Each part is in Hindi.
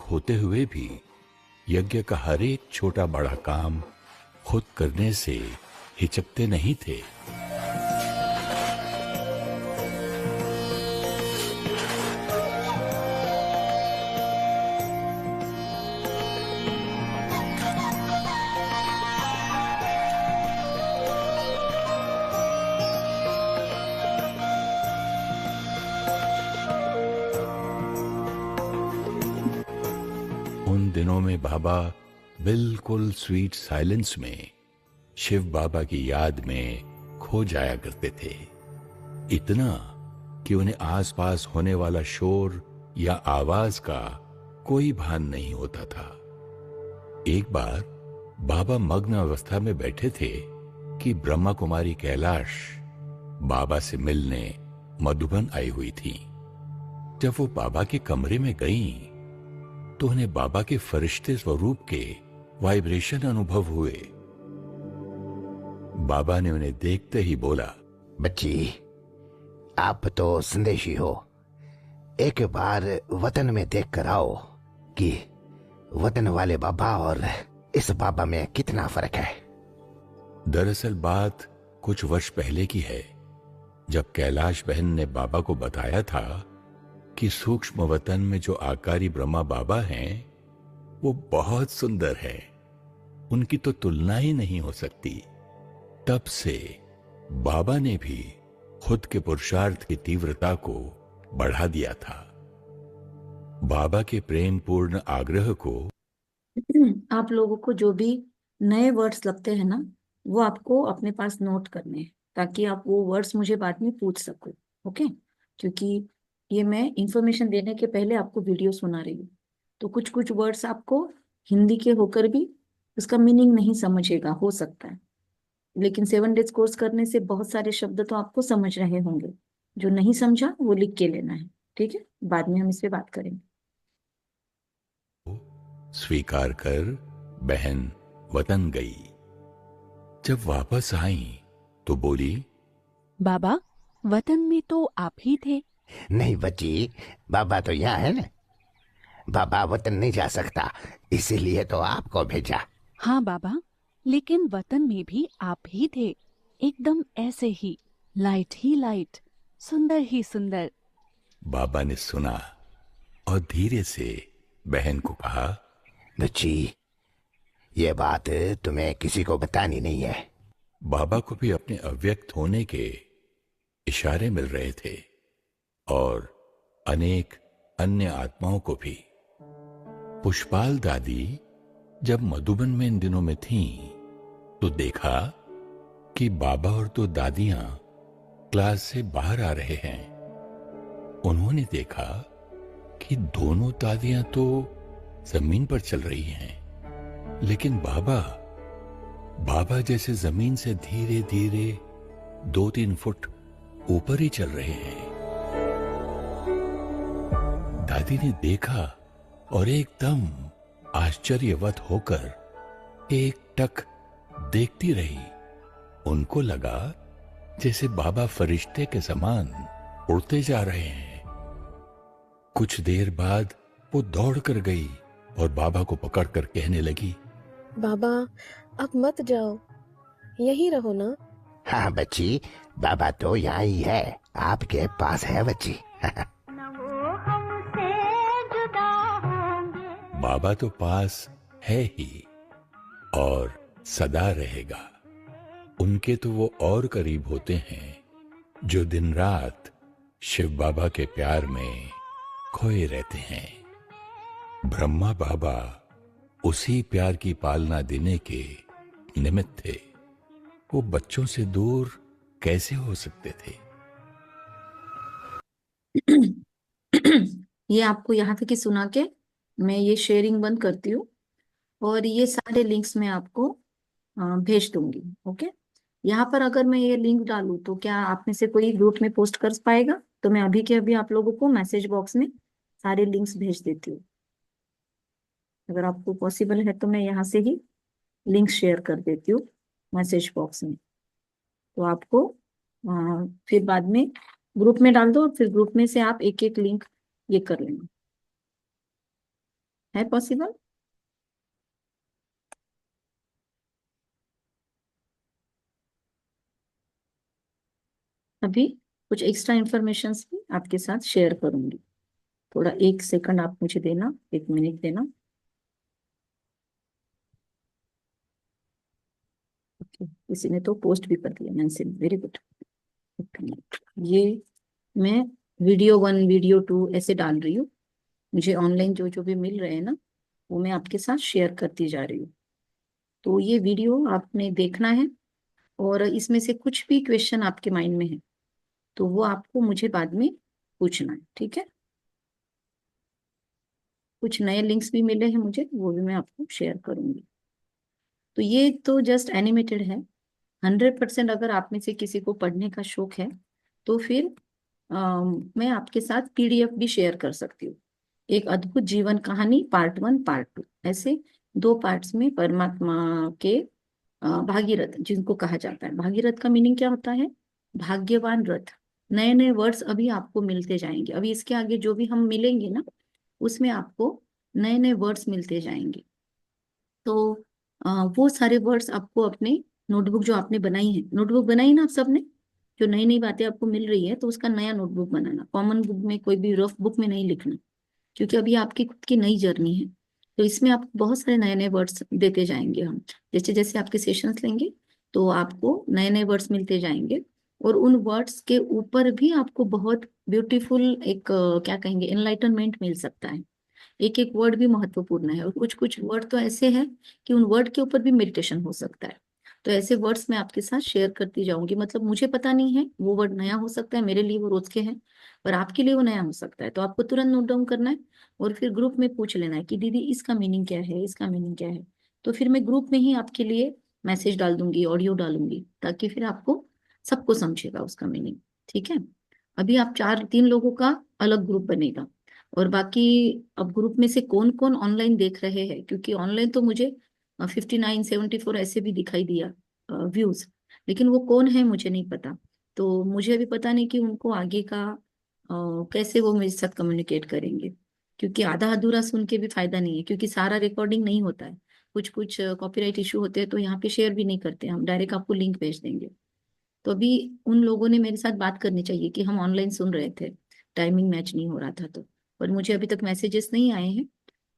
होते हुए भी यज्ञ का हर एक छोटा बड़ा काम खुद करने से हिचकते नहीं थे। उन दिनों में बाबा बिल्कुल स्वीट साइलेंस में शिव बाबा की याद में खो जाया करते थे। इतना कि उन्हें आसपास होने वाला शोर या आवाज का कोई भान नहीं होता था। एक बार बाबा मग्न अवस्था में बैठे थे कि ब्रह्मा कुमारी कैलाश बाबा से मिलने मधुबन आई हुई थी। जब वो बाबा के कमरे में गईं, तो उन्हें बाबा के फरिश्ते स्वरूप के वाइब्रेशन अनुभव हुए। बाबा ने उन्हें देखते ही बोला, बच्ची, आप तो संदेशी हो, एक बार वतन में देख कर आओ कि वतन वाले बाबा और इस बाबा में कितना फर्क है। दरअसल बात कुछ वर्ष पहले की है, जब कैलाश बहन ने बाबा को बताया था कि सूक्ष्म वतन में जो आकारी ब्रह्मा बाबा हैं, वो बहुत सुंदर है, उनकी तो तुलना ही नहीं हो सकती। तब से बाबा ने भी खुद के पुरुषार्थ की तीव्रता को बढ़ा दिया था। बाबा के प्रेम पूर्ण आग्रह को आप लोगों को जो भी नए वर्ड्स लगते हैं ना, वो आपको अपने पास नोट करने हैं, ताकि आप वो वर्ड्स मुझे बाद में पूछ सको। ओके? क्योंकि ये मैं इंफॉर्मेशन देने के पहले आपको वीडियो सुना रही हूँ, तो कुछ कुछ वर्ड्स आपको हिंदी के होकर भी उसका मीनिंग नहीं समझेगा, हो सकता है, लेकिन 7 डेज कोर्स करने से बहुत सारे शब्द तो आपको समझ रहे होंगे। जो नहीं समझा वो लिख के लेना है, ठीक है? बाद में हम इस पे बात करेंगे। स्वीकार कर बहन वतन गई। जब वापस आई तो बोली, बाबा, वतन में तो आप ही थे। नहीं बच्ची, बाबा तो यहाँ है ना। बाबा वतन नहीं जा सकता, इसीलिए तो आपको भेजा। हाँ बाबा, लेकिन वतन में भी आप ही थे, एकदम ऐसे ही, लाइट ही लाइट, सुंदर ही सुंदर। बाबा ने सुना और धीरे से बहन को कहा, बच्ची, ये बात तुम्हें किसी को बतानी नहीं है। बाबा को भी अपने अव्यक्त होने के इशारे मिल रहे थे और अनेक अन्य आत्माओं को भी। पुष्पाल दादी जब मधुबन में इन दिनों में थीं, तो देखा कि बाबा और दो दादियां क्लास से बाहर आ रहे हैं। उन्होंने देखा कि दोनों दादियां तो जमीन पर चल रही हैं, लेकिन बाबा जैसे जमीन से धीरे धीरे 2-3 फुट ऊपर ही चल रहे हैं। दादी ने देखा और एकदम आश्चर्यवत होकर एक टक देखती रही। उनको लगा जैसे बाबा फरिश्ते के समान उड़ते जा रहे हैं। कुछ देर बाद वो दौड़ कर गई और बाबा को पकड़कर कहने लगी, बाबा, अब मत जाओ, यहीं रहो ना। हाँ बच्ची, बाबा तो यहाँ ही है, आपके पास है बच्ची। बाबा तो पास है ही और सदा रहेगा। उनके तो वो और करीब होते हैं जो दिन रात शिव बाबा के प्यार में खोए रहते हैं। ब्रह्मा बाबा उसी प्यार की पालना देने के निमित्त थे। वो बच्चों से दूर कैसे हो सकते थे? ये आपको यहाँ तक ही सुना के मैं ये शेयरिंग बंद करती हूँ और ये सारे लिंक्स मैं आपको भेज दूंगी। ओके? यहाँ पर अगर मैं ये लिंक डालूं तो क्या आप में से कोई ग्रुप में पोस्ट कर पाएगा? तो मैं अभी के अभी आप लोगों को मैसेज बॉक्स में सारे लिंक्स भेज देती हूँ। अगर आपको पॉसिबल है तो मैं यहाँ से ही लिंक शेयर कर देती हूँ मैसेज बॉक्स में, तो आपको फिर बाद में ग्रुप में डाल दो और फिर ग्रुप में से आप एक एक लिंक ये कर लेना। है पॉसिबल? अभी कुछ एक्स्ट्रा इंफॉर्मेशन भी आपके साथ शेयर करूंगी। थोड़ा 1 सेकंड आप मुझे देना, 1 मिनट देना। ओके, किसी ने तो पोस्ट भी कर दिया, मैंने वेरी गुड। ये मैं वीडियो 1 वीडियो 2 ऐसे डाल रही हूँ। मुझे ऑनलाइन जो जो भी मिल रहे हैं ना, वो मैं आपके साथ शेयर करती जा रही हूँ। तो ये वीडियो आपने देखना है, और इसमें से कुछ भी क्वेश्चन आपके माइंड में है तो वो आपको मुझे बाद में पूछना है, ठीक है? कुछ नए लिंक्स भी मिले हैं मुझे, वो भी मैं आपको शेयर करूंगी। तो ये तो जस्ट एनिमेटेड है। 100% अगर आप में से किसी को पढ़ने का शौक है तो फिर मैं आपके साथ पीडीएफ भी शेयर कर सकती हूँ। एक अद्भुत जीवन कहानी पार्ट 1 पार्ट 2, ऐसे 2 पार्ट्स में परमात्मा के भागीरथ जिनको कहा जाता है। भागीरथ का मीनिंग क्या होता है? भाग्यवान रथ। नए नए वर्ड्स अभी आपको मिलते जाएंगे, अभी इसके आगे जो भी हम मिलेंगे ना, उसमें आपको नए नए वर्ड्स मिलते जाएंगे। तो वो सारे वर्ड्स आपको अपने नोटबुक जो आपने बनाई है, नोटबुक बनाई ना आप सबने, जो नई नई बातें आपको मिल रही है तो उसका नया नोटबुक बनाना। कॉमन बुक में, कोई भी रफ बुक में नहीं लिखना, क्योंकि अभी आपकी खुद की नई जर्नी है। तो इसमें आपको बहुत सारे नए नए वर्ड्स देते जाएंगे हम। जैसे जैसे आपके सेशंस लेंगे तो आपको नए नए वर्ड्स मिलते जाएंगे, और उन वर्ड्स के ऊपर भी आपको बहुत ब्यूटीफुल एक क्या कहेंगे, एनलाइटनमेंट मिल सकता है। एक एक वर्ड भी महत्वपूर्ण है, और कुछ कुछ वर्ड तो ऐसे हैं कि उन वर्ड के ऊपर भी मेडिटेशन हो सकता है। तो ऐसे वर्ड्स मैं आपके साथ शेयर करती जाऊंगी। मतलब मुझे पता नहीं है, वो वर्ड नया हो सकता है, मेरे लिए वो रोज के हैं, पर आपके लिए वो नया हो सकता है। तो आपको तुरंत नोट डाउन करना है, और फिर ग्रुप में पूछ लेना है कि दीदी इसका मीनिंग क्या है, इसका मीनिंग क्या है। तो फिर मैं ग्रुप में ही आपके लिए मैसेज डाल दूंगी, ऑडियो डालूंगी, ताकि फिर आपको सबको समझेगा उसका मीनिंग। ठीक है? अभी आप 3 लोगों का अलग ग्रुप बनेगा, और बाकी अब ग्रुप में से कौन कौन ऑनलाइन देख रहे हैं, क्योंकि ऑनलाइन तो मुझे 59 74 ऐसे भी दिखाई दिया व्यूज, लेकिन वो कौन है मुझे नहीं पता। तो मुझे अभी पता नहीं कि उनको आगे का कैसे वो मेरे साथ कम्युनिकेट करेंगे, क्योंकि आधा अधूरा सुन के भी फायदा नहीं है, क्योंकि सारा रिकॉर्डिंग नहीं होता है। कुछ कुछ कॉपीराइट इशू होते हैं, तो यहाँ पे शेयर भी नहीं करते, हम डायरेक्ट आपको लिंक भेज देंगे। तो अभी उन लोगों ने मेरे साथ बात करनी चाहिए कि हम ऑनलाइन सुन रहे थे, टाइमिंग मैच नहीं हो रहा था, तो पर मुझे अभी तक मैसेजेस नहीं आए हैं,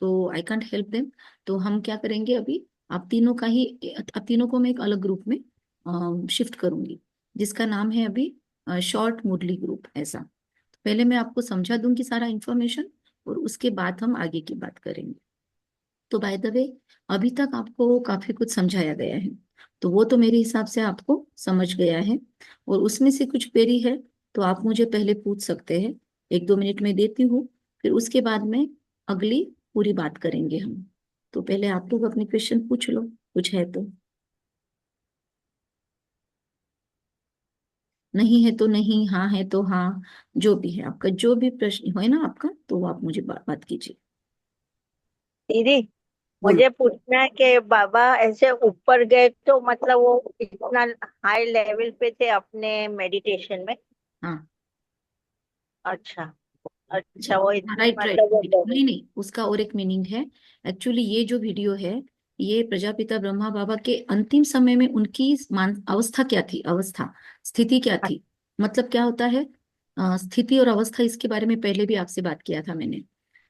तो आई कांट हेल्प देम। तो हम क्या करेंगे अभी, आप तीनों को मैं एक अलग ग्रुप में शिफ्ट करूंगी, जिसका नाम है अभी शॉर्ट मुरली ग्रुप, ऐसा। तो पहले मैं आपको समझा दूंगी सारा इंफॉर्मेशन, और उसके बाद हम आगे की बात करेंगे। तो बाय द वे, अभी तक आपको काफी कुछ समझाया गया है, तो वो तो मेरे हिसाब से आपको समझ गया है। और उसमें से कुछ क्वेरी है तो आप मुझे पहले पूछ सकते हैं, 1 2 मिनट में देती हूँ, फिर उसके बाद में अगली पूरी बात करेंगे हम। तो पहले आप लोग अपने क्वेश्चन पूछ लो, कुछ है तो। नहीं है तो नहीं, हाँ है तो हाँ, जो भी है आपका, जो भी प्रश्न है ना आपका, तो वो आप मुझे बात कीजिए। दीदी, बोलो। मुझे पूछना है कि बाबा ऐसे ऊपर गए तो मतलब वो इतना हाई लेवल पे थे अपने मेडिटेशन में। हाँ, अच्छा। अच्छा, अच्छा, वो हाँ, इतने राइट राइट, मतलब वो नहीं नहीं, उसका और एक मीनिंग है। एक्चुअली ये जो वीडियो है, ये प्रजापिता ब्रह्मा बाबा के अंतिम समय में उनकी मान अवस्था क्या थी, अवस्था स्थिति क्या थी। मतलब क्या होता है स्थिति और अवस्था, इसके बारे में पहले भी आपसे बात किया था मैंने।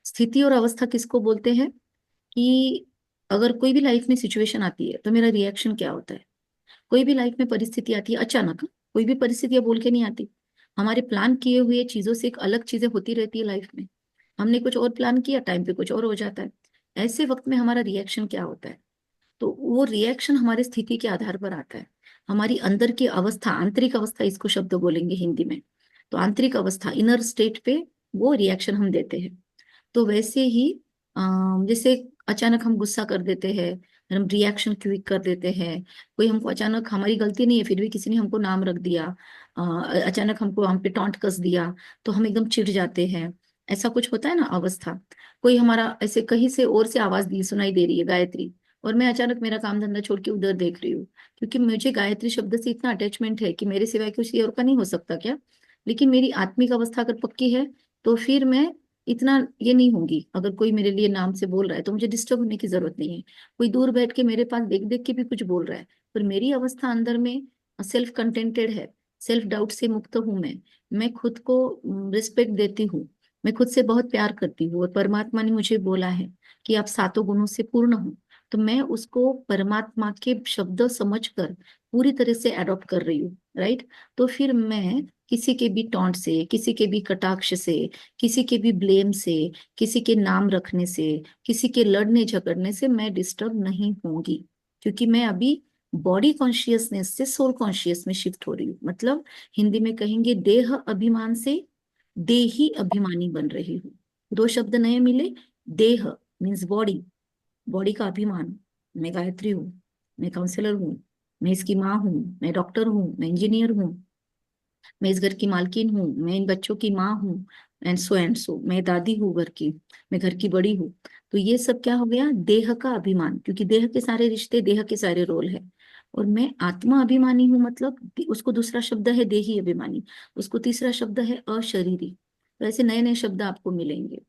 स्थिति और अवस्था किसको बोलते हैं, कि अगर कोई भी लाइफ में सिचुएशन आती है तो मेरा रिएक्शन क्या होता है। कोई भी लाइफ में परिस्थिति आती है अचानक, कोई भी परिस्थितियां बोल के नहीं आती। हमारे प्लान किए हुए चीजों से एक अलग चीजें होती रहती है लाइफ में। हमने कुछ और प्लान किया, टाइम पे कुछ और हो जाता है। ऐसे वक्त में हमारा रिएक्शन क्या होता है, तो वो रिएक्शन हमारी स्थिति के आधार पर आता है। हमारी अंदर की अवस्था, आंतरिक अवस्था इसको शब्द बोलेंगे हिंदी में, तो आंतरिक अवस्था, इनर स्टेट पे वो रिएक्शन हम देते हैं। तो वैसे ही जैसे अचानक हम गुस्सा कर देते हैं, हम रिएक्शन क्विक कर देते हैं। कोई हमको अचानक, हमारी गलती नहीं है फिर भी किसी ने हमको नाम रख दिया, अचानक हमको हम पे टॉन्ट कस दिया, तो हम एकदम चिढ़ जाते हैं। ऐसा कुछ होता है ना अवस्था। कोई हमारा ऐसे कहीं से और से आवाज दी सुनाई दे रही है, गायत्री, और मैं अचानक मेरा काम धंधा छोड़ के उधर देख रही हूँ, क्योंकि मुझे गायत्री शब्द से इतना अटैचमेंट है कि मेरे सिवाय किसी और का नहीं हो सकता क्या। लेकिन मेरी आत्मिक अवस्था अगर पक्की है, तो फिर मैं इतना ये नहीं होंगी। अगर कोई मेरे लिए नाम से बोल रहा है तो मुझे डिस्टर्ब होने की जरूरत नहीं है। कोई दूर बैठ के मेरे पास देख देख के भी कुछ बोल रहा है, पर मेरी अवस्था अंदर में सेल्फ कंटेंटेड है, सेल्फ डाउट से मुक्त हूं मैं खुद को रिस्पेक्ट देती हूँ, मैं खुद से बहुत प्यार करती हूँ, और परमात्मा ने मुझे बोला है कि आप सातों गुणों से पूर्ण हो। तो मैं उसको परमात्मा के शब्द समझकर पूरी तरह से अडॉप्ट कर रही हूँ, राइट। तो फिर मैं किसी के भी टॉन्ट से, किसी के भी कटाक्ष से, किसी के भी ब्लेम से, किसी के नाम रखने से, किसी के लड़ने झगड़ने से मैं डिस्टर्ब नहीं होंगी, क्योंकि मैं अभी बॉडी कॉन्शियसनेस से सोल कॉन्शियस में शिफ्ट हो रही हूँ। मतलब हिंदी में कहेंगे देह अभिमान से देही अभिमानी बन रही हूँ। दो शब्द नए मिले, देह मीन्स बॉडी, बॉडी का अभिमान, मैं गायत्री हूँ, मैं काउंसलर हूँ, मैं इसकी माँ हूँ, मैं डॉक्टर हूँ, मैं इंजीनियर हूँ, मैं इस घर की मालकिन हूँ, मैं इन बच्चों की माँ हूँ, एंड सो मैं दादी हूँ घर की, मैं घर की बड़ी हूँ। तो ये सब क्या हो गया, देह का अभिमान, क्योंकि देह के सारे रिश्ते, देह के सारे रोल है। और मैं आत्मा अभिमानी हूँ, मतलब उसको दूसरा शब्द है देही अभिमानी, उसको तीसरा शब्द है अशरीरी। तो ऐसे नए नए शब्द आपको मिलेंगे।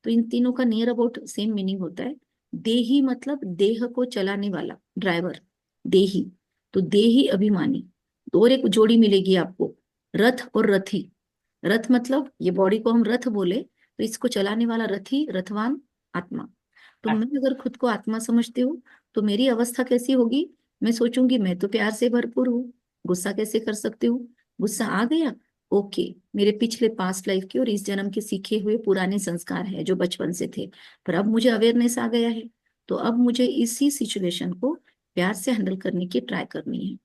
तो इन तीनों का नियर अबाउट सेम मीनिंग होता है। देही मतलब देह को चलाने वाला, ड्राइवर, देही। तो देही अभिमानी। और एक जोड़ी मिलेगी आपको, रथ और रथी। रथ मतलब ये बॉडी को हम रथ बोले, तो इसको चलाने वाला रथी, रथवान, आत्मा। तो मैं अगर खुद को आत्मा समझती हूँ तो मेरी अवस्था कैसी होगी, मैं सोचूंगी मैं तो प्यार से भरपूर हूँ, गुस्सा कैसे कर सकती हूँ। गुस्सा आ गया, ओके, मेरे पिछले पास्ट लाइफ के और इस जन्म के सीखे हुए पुराने संस्कार है जो बचपन से थे, पर अब मुझे अवेयरनेस आ गया है। तो अब मुझे इसी सिचुएशन को प्यार से हैंडल करने की ट्राई करनी है।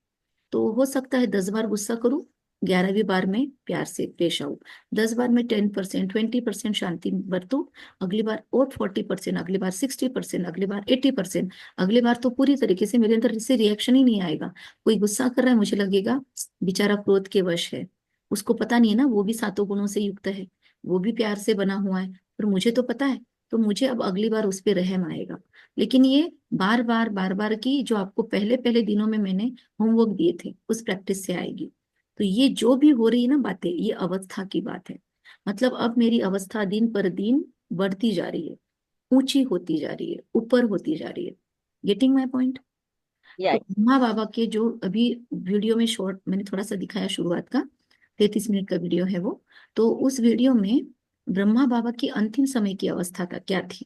तो हो सकता है 10 बार गुस्सा करूं, 11वीं बार में प्यार से पेश आऊं। 10 बार में 10%, 20% शांति बरतूं, अगली बार और 40%, अगली बार 60%, अगली बार 80%, अगली बार तो पूरी तरीके से मेरे अंदर से रिएक्शन ही नहीं आएगा। कोई गुस्सा कर रहा है, मुझे लगेगा बेचारा क्रोध के वश है, उसको पता नहीं है ना वो भी सातों गुणों से युक्त है, वो भी प्यार से बना हुआ है, पर मुझे तो पता है। तो मुझे अब अगली बार उस पर रहम आएगा। लेकिन ये बार बार की जो आपको पहले पहले दिनों में मैंने होमवर्क दिए थे उस प्रैक्टिस से आएगी। तो ये जो भी हो रही है ना बातें, ये अवस्था की बात है। मतलब अब मेरी अवस्था दिन पर दिन बढ़ती जा रही है, ऊंची होती जा रही है, ऊपर होती जा रही है। Getting my point. तो यस। ब्रह्मा बाबा के जो अभी वीडियो में शॉर्ट मैंने थोड़ा सा दिखाया शुरुआत का, 33 मिनट का वीडियो है वो। तो उस वीडियो में ब्रह्मा बाबा की अंतिम समय की अवस्था का क्या थी,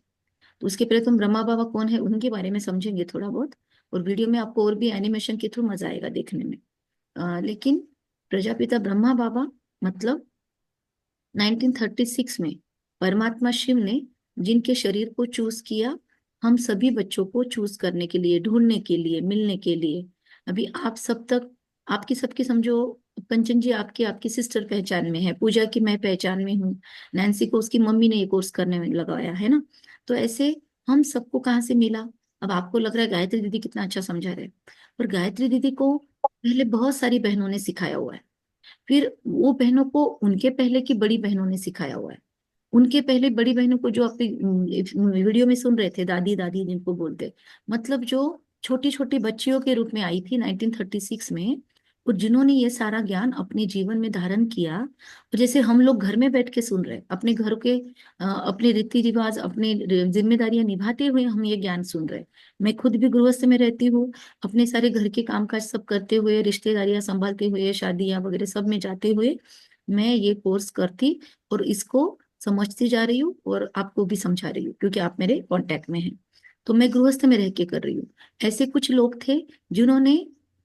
तो उसके पहले तुम ब्रह्मा बाबा कौन है उनके बारे में समझेंगे थोड़ा बहुत। और वीडियो में आपको और भी एनिमेशन के थ्रू मजा आएगा देखने में। लेकिन प्रजापिता ब्रह्मा बाबा मतलब 1936 में परमात्मा शिव ने जिनके शरीर को चूज किया, हम सभी बच्चों को चूज करने के लिए, ढूंढने के लिए, मिलने के लिए। अभी आप सब तक, आपकी सबकी समझो, कंचन जी आपकी आपकी सिस्टर पहचान में है, पूजा की मैं पहचान में हूँ, नैन्सी को उसकी मम्मी ने ये कोर्स करने में लगाया है ना। तो ऐसे हम सबको कहाँ से मिला। अब आपको लग रहा है गायत्री दीदी कितना अच्छा समझा रहे, पर गायत्री दीदी को पहले बहुत सारी बहनों ने सिखाया हुआ है, फिर वो बहनों को उनके पहले की बड़ी बहनों ने सिखाया हुआ है, उनके पहले बड़ी बहनों को जो आप वीडियो में सुन रहे थे, दादी दादी जिनको बोलते, मतलब जो छोटी छोटी बच्चियों के रूप में आई थी 1936 में, और जिन्होंने ये सारा ज्ञान अपने जीवन में धारण किया। और जैसे हम लोग घर में बैठ के सुन रहे, अपने घर के अपने रीति रिवाज, अपने जिम्मेदारियां निभाते हुए हम ये ज्ञान सुन रहे। मैं खुद भी गृहस्थ में रहती हूँ, अपने सारे घर के कामकाज सब करते हुए, रिश्तेदारियां संभालते हुए, शादियां वगैरह सब में जाते हुए मैं ये कोर्स करती और इसको समझती जा रही हूँ और आपको भी समझा रही हूँ, क्योंकि आप मेरे कांटेक्ट में हैं। तो मैं गृहस्थ में रह के कर रही हूँ। ऐसे कुछ लोग थे जिन्होंने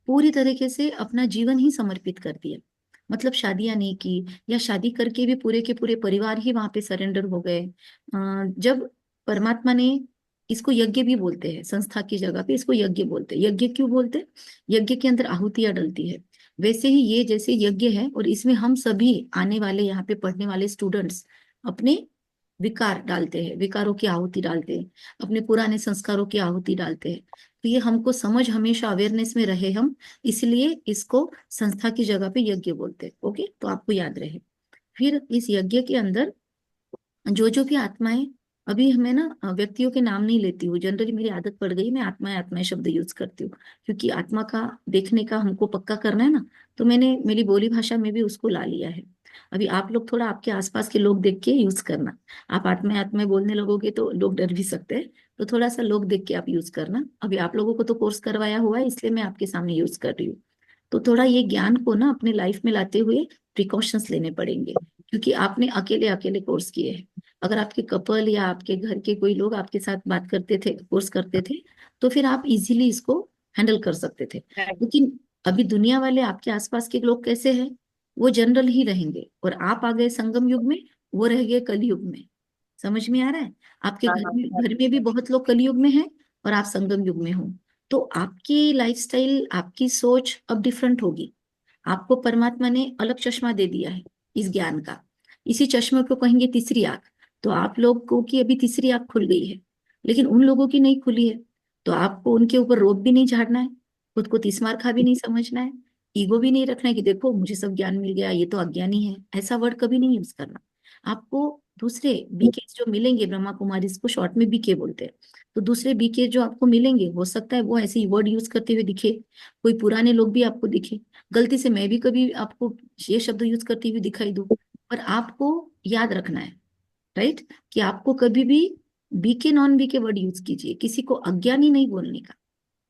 पूरी तरीके से अपना जीवन ही समर्पित कर दिया, मतलब शादियां नहीं की, या शादी करके भी पूरे के पूरे परिवार ही वहां पे सरेंडर हो गए। जब परमात्मा ने, इसको यज्ञ भी बोलते हैं, संस्था की जगह पे इसको यज्ञ बोलते हैं। यज्ञ क्यों बोलते हैं, यज्ञ के अंदर आहुतियां डलती है। वैसे ही ये जैसे यज्ञ है, और इसमें हम सभी आने वाले यहाँ पे पढ़ने वाले स्टूडेंट्स अपने विकार डालते हैं, विकारों की आहुति डालते हैं, अपने पुराने संस्कारों की आहुति डालते हैं। तो ये हमको समझ, हमेशा अवेयरनेस में रहे हम, इसलिए इसको संस्था की जगह पे यज्ञ बोलते हैं। ओके, तो आपको याद रहे। फिर इस यज्ञ के अंदर जो भी आत्माएं, अभी हमें ना व्यक्तियों के नाम नहीं लेती हूँ, जनरली मेरी आदत पड़ गई, मैं आत्माएं आत्माएं शब्द यूज करती हूँ, क्योंकि आत्मा का देखने का हमको पक्का करना है ना। तो मैंने मेरी बोली भाषा में भी उसको ला लिया है। अभी आप लोग थोड़ा आपके आसपास के लोग देख के यूज करना। आप आत्मा आत्मा बोलने लगोगे तो लोग डर भी सकते हैं, तो थोड़ा सा लोग देख के आप यूज करना। अभी आप लोगों को तो कोर्स करवाया हुआ है, इसलिए मैं आपके सामने यूज कर रही हूँ। तो थोड़ा ये ज्ञान को ना अपने लाइफ में लाते हुए प्रिकॉशंस लेने पड़ेंगे, क्योंकि आपने अकेले अकेले कोर्स किए हैं। अगर आपके कपल या आपके घर के कोई लोग आपके साथ बात करते थे, कोर्स करते थे, तो फिर आप इजीली इसको हैंडल कर सकते थे। लेकिन अभी दुनिया वाले आपके आसपास के लोग कैसे हैं, वो जनरल ही रहेंगे, और आप आ गए संगम युग में, वो रह गए कलयुग में। समझ में आ रहा है? आपके हाँ हाँ घर में भी बहुत लोग कलयुग में हैं और आप संगम युग में हो। तो आपकी लाइफस्टाइल, आपकी सोच अब डिफरेंट होगी। आपको परमात्मा ने अलग चश्मा दे दिया है इस ज्ञान का। इसी चश्मे को कहेंगे तीसरी आंख। तो आप लोगों की अभी तीसरी आंख खुल गई है, लेकिन उन लोगों की नहीं खुली है। तो आपको उनके ऊपर रोब भी नहीं झाड़ना है, खुद को तीसमार खा भी नहीं समझना है, ईगो भी नहीं रखना है कि देखो मुझे सब ज्ञान मिल गया, ये तो अज्ञानी है। ऐसा वर्ड कभी नहीं यूज करना। आपको दूसरे बीके जो मिलेंगे, ब्रह्मा कुमारी इसको शॉर्ट में बीके बोलते हैं, तो दूसरे बीके जो आपको मिलेंगे, हो सकता है वो ऐसे ही वर्ड यूज करते हुए दिखे, कोई पुराने लोग भी आपको दिखे। गलती से मैं भी कभी आपको ये शब्द यूज करती हुई दिखाई दूं, पर आपको याद रखना है, राइट, कि आपको कभी भी BK non BK word use कीजिए, किसी को अज्ञानी नहीं बोलने का।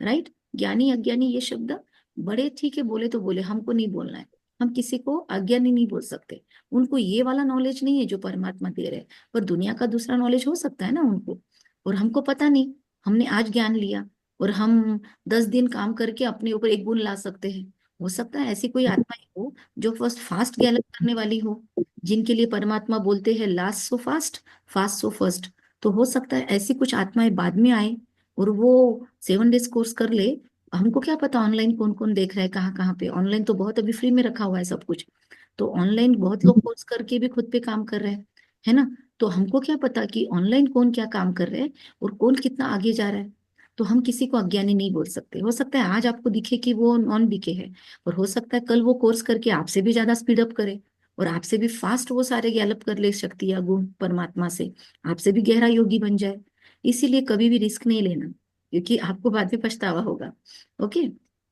राइट, ज्ञानी अज्ञानी ये शब्द बड़े ठीक है, बोले तो बोले, हमको नहीं बोलना है। हम किसी को अज्ञानी नहीं बोल सकते। उनको ये वाला नॉलेज नहीं है जो परमात्मा दे रहे हैं, पर दुनिया का दूसरा नॉलेज हो सकता है ना उनको, और हमको पता नहीं। हमने आज ज्ञान लिया और हम 10 दिन काम करके अपने ऊपर एक गुण ला सकते हैं। हो सकता है ऐसी कोई आत्मा हो जो फर्स्ट फास्ट गैलप करने वाली हो, जिनके लिए परमात्मा बोलते हैं last so fast, fast so first. तो हो सकता है ऐसी कुछ आत्माएं बाद में आए और वो 7 डेज कोर्स कर ले। हमको क्या पता ऑनलाइन कौन कौन देख रहा है, कहाँ कहाँ पे। ऑनलाइन तो बहुत अभी फ्री में रखा हुआ है सब कुछ, तो ऑनलाइन बहुत लोग कोर्स करके भी खुद पे काम कर रहे हैं, है ना। तो हमको क्या पता कि ऑनलाइन कौन क्या काम कर रहे हैं और कौन कितना आगे जा रहा है। तो हम किसी को अज्ञानी नहीं बोल सकते। हो सकता है आज आपको दिखे कि वो नॉन बीके है, और हो सकता है कल वो कोर्स करके आपसे भी ज्यादा स्पीड अप करे और आपसे भी फास्ट वो सारे गैलप कर ले शक्ति या गुण परमात्मा से, आपसे भी गहरा योगी बन जाए। इसीलिए कभी भी रिस्क नहीं लेना, क्योंकि आपको बाद में पछतावा होगा। ओके,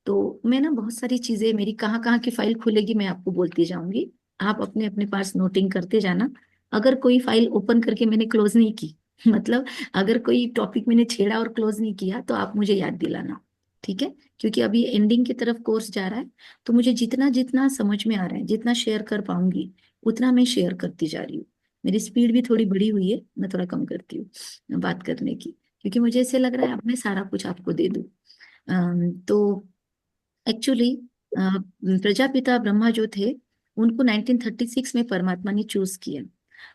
तो मैं ना बहुत सारी चीजें, मेरी कहाँ कहाँ की फाइल खुलेगी मैं आपको बोलती जाऊंगी, आप अपने अपने पास नोटिंग करते जाना। अगर कोई फाइल ओपन करके मैंने क्लोज नहीं की मतलब अगर कोई टॉपिक मैंने छेड़ा और क्लोज नहीं किया, तो आप मुझे याद दिलाना, ठीक है। क्योंकि अभी एंडिंग की तरफ कोर्स जा रहा है, तो मुझे जितना जितना समझ में आ रहा है, जितना शेयर कर पाऊंगी उतना मैं शेयर करती जा रही हूँ। मेरी स्पीड भी थोड़ी बढ़ी हुई है, मैं थोड़ा कम करती हूँ बात करने की, क्योंकि मुझे ऐसे लग रहा है अब मैं सारा कुछ आपको दे दूँ। तो एक्चुअली प्रजापिता ब्रह्मा जो थे, उनको 1936 में परमात्मा ने चूज किया।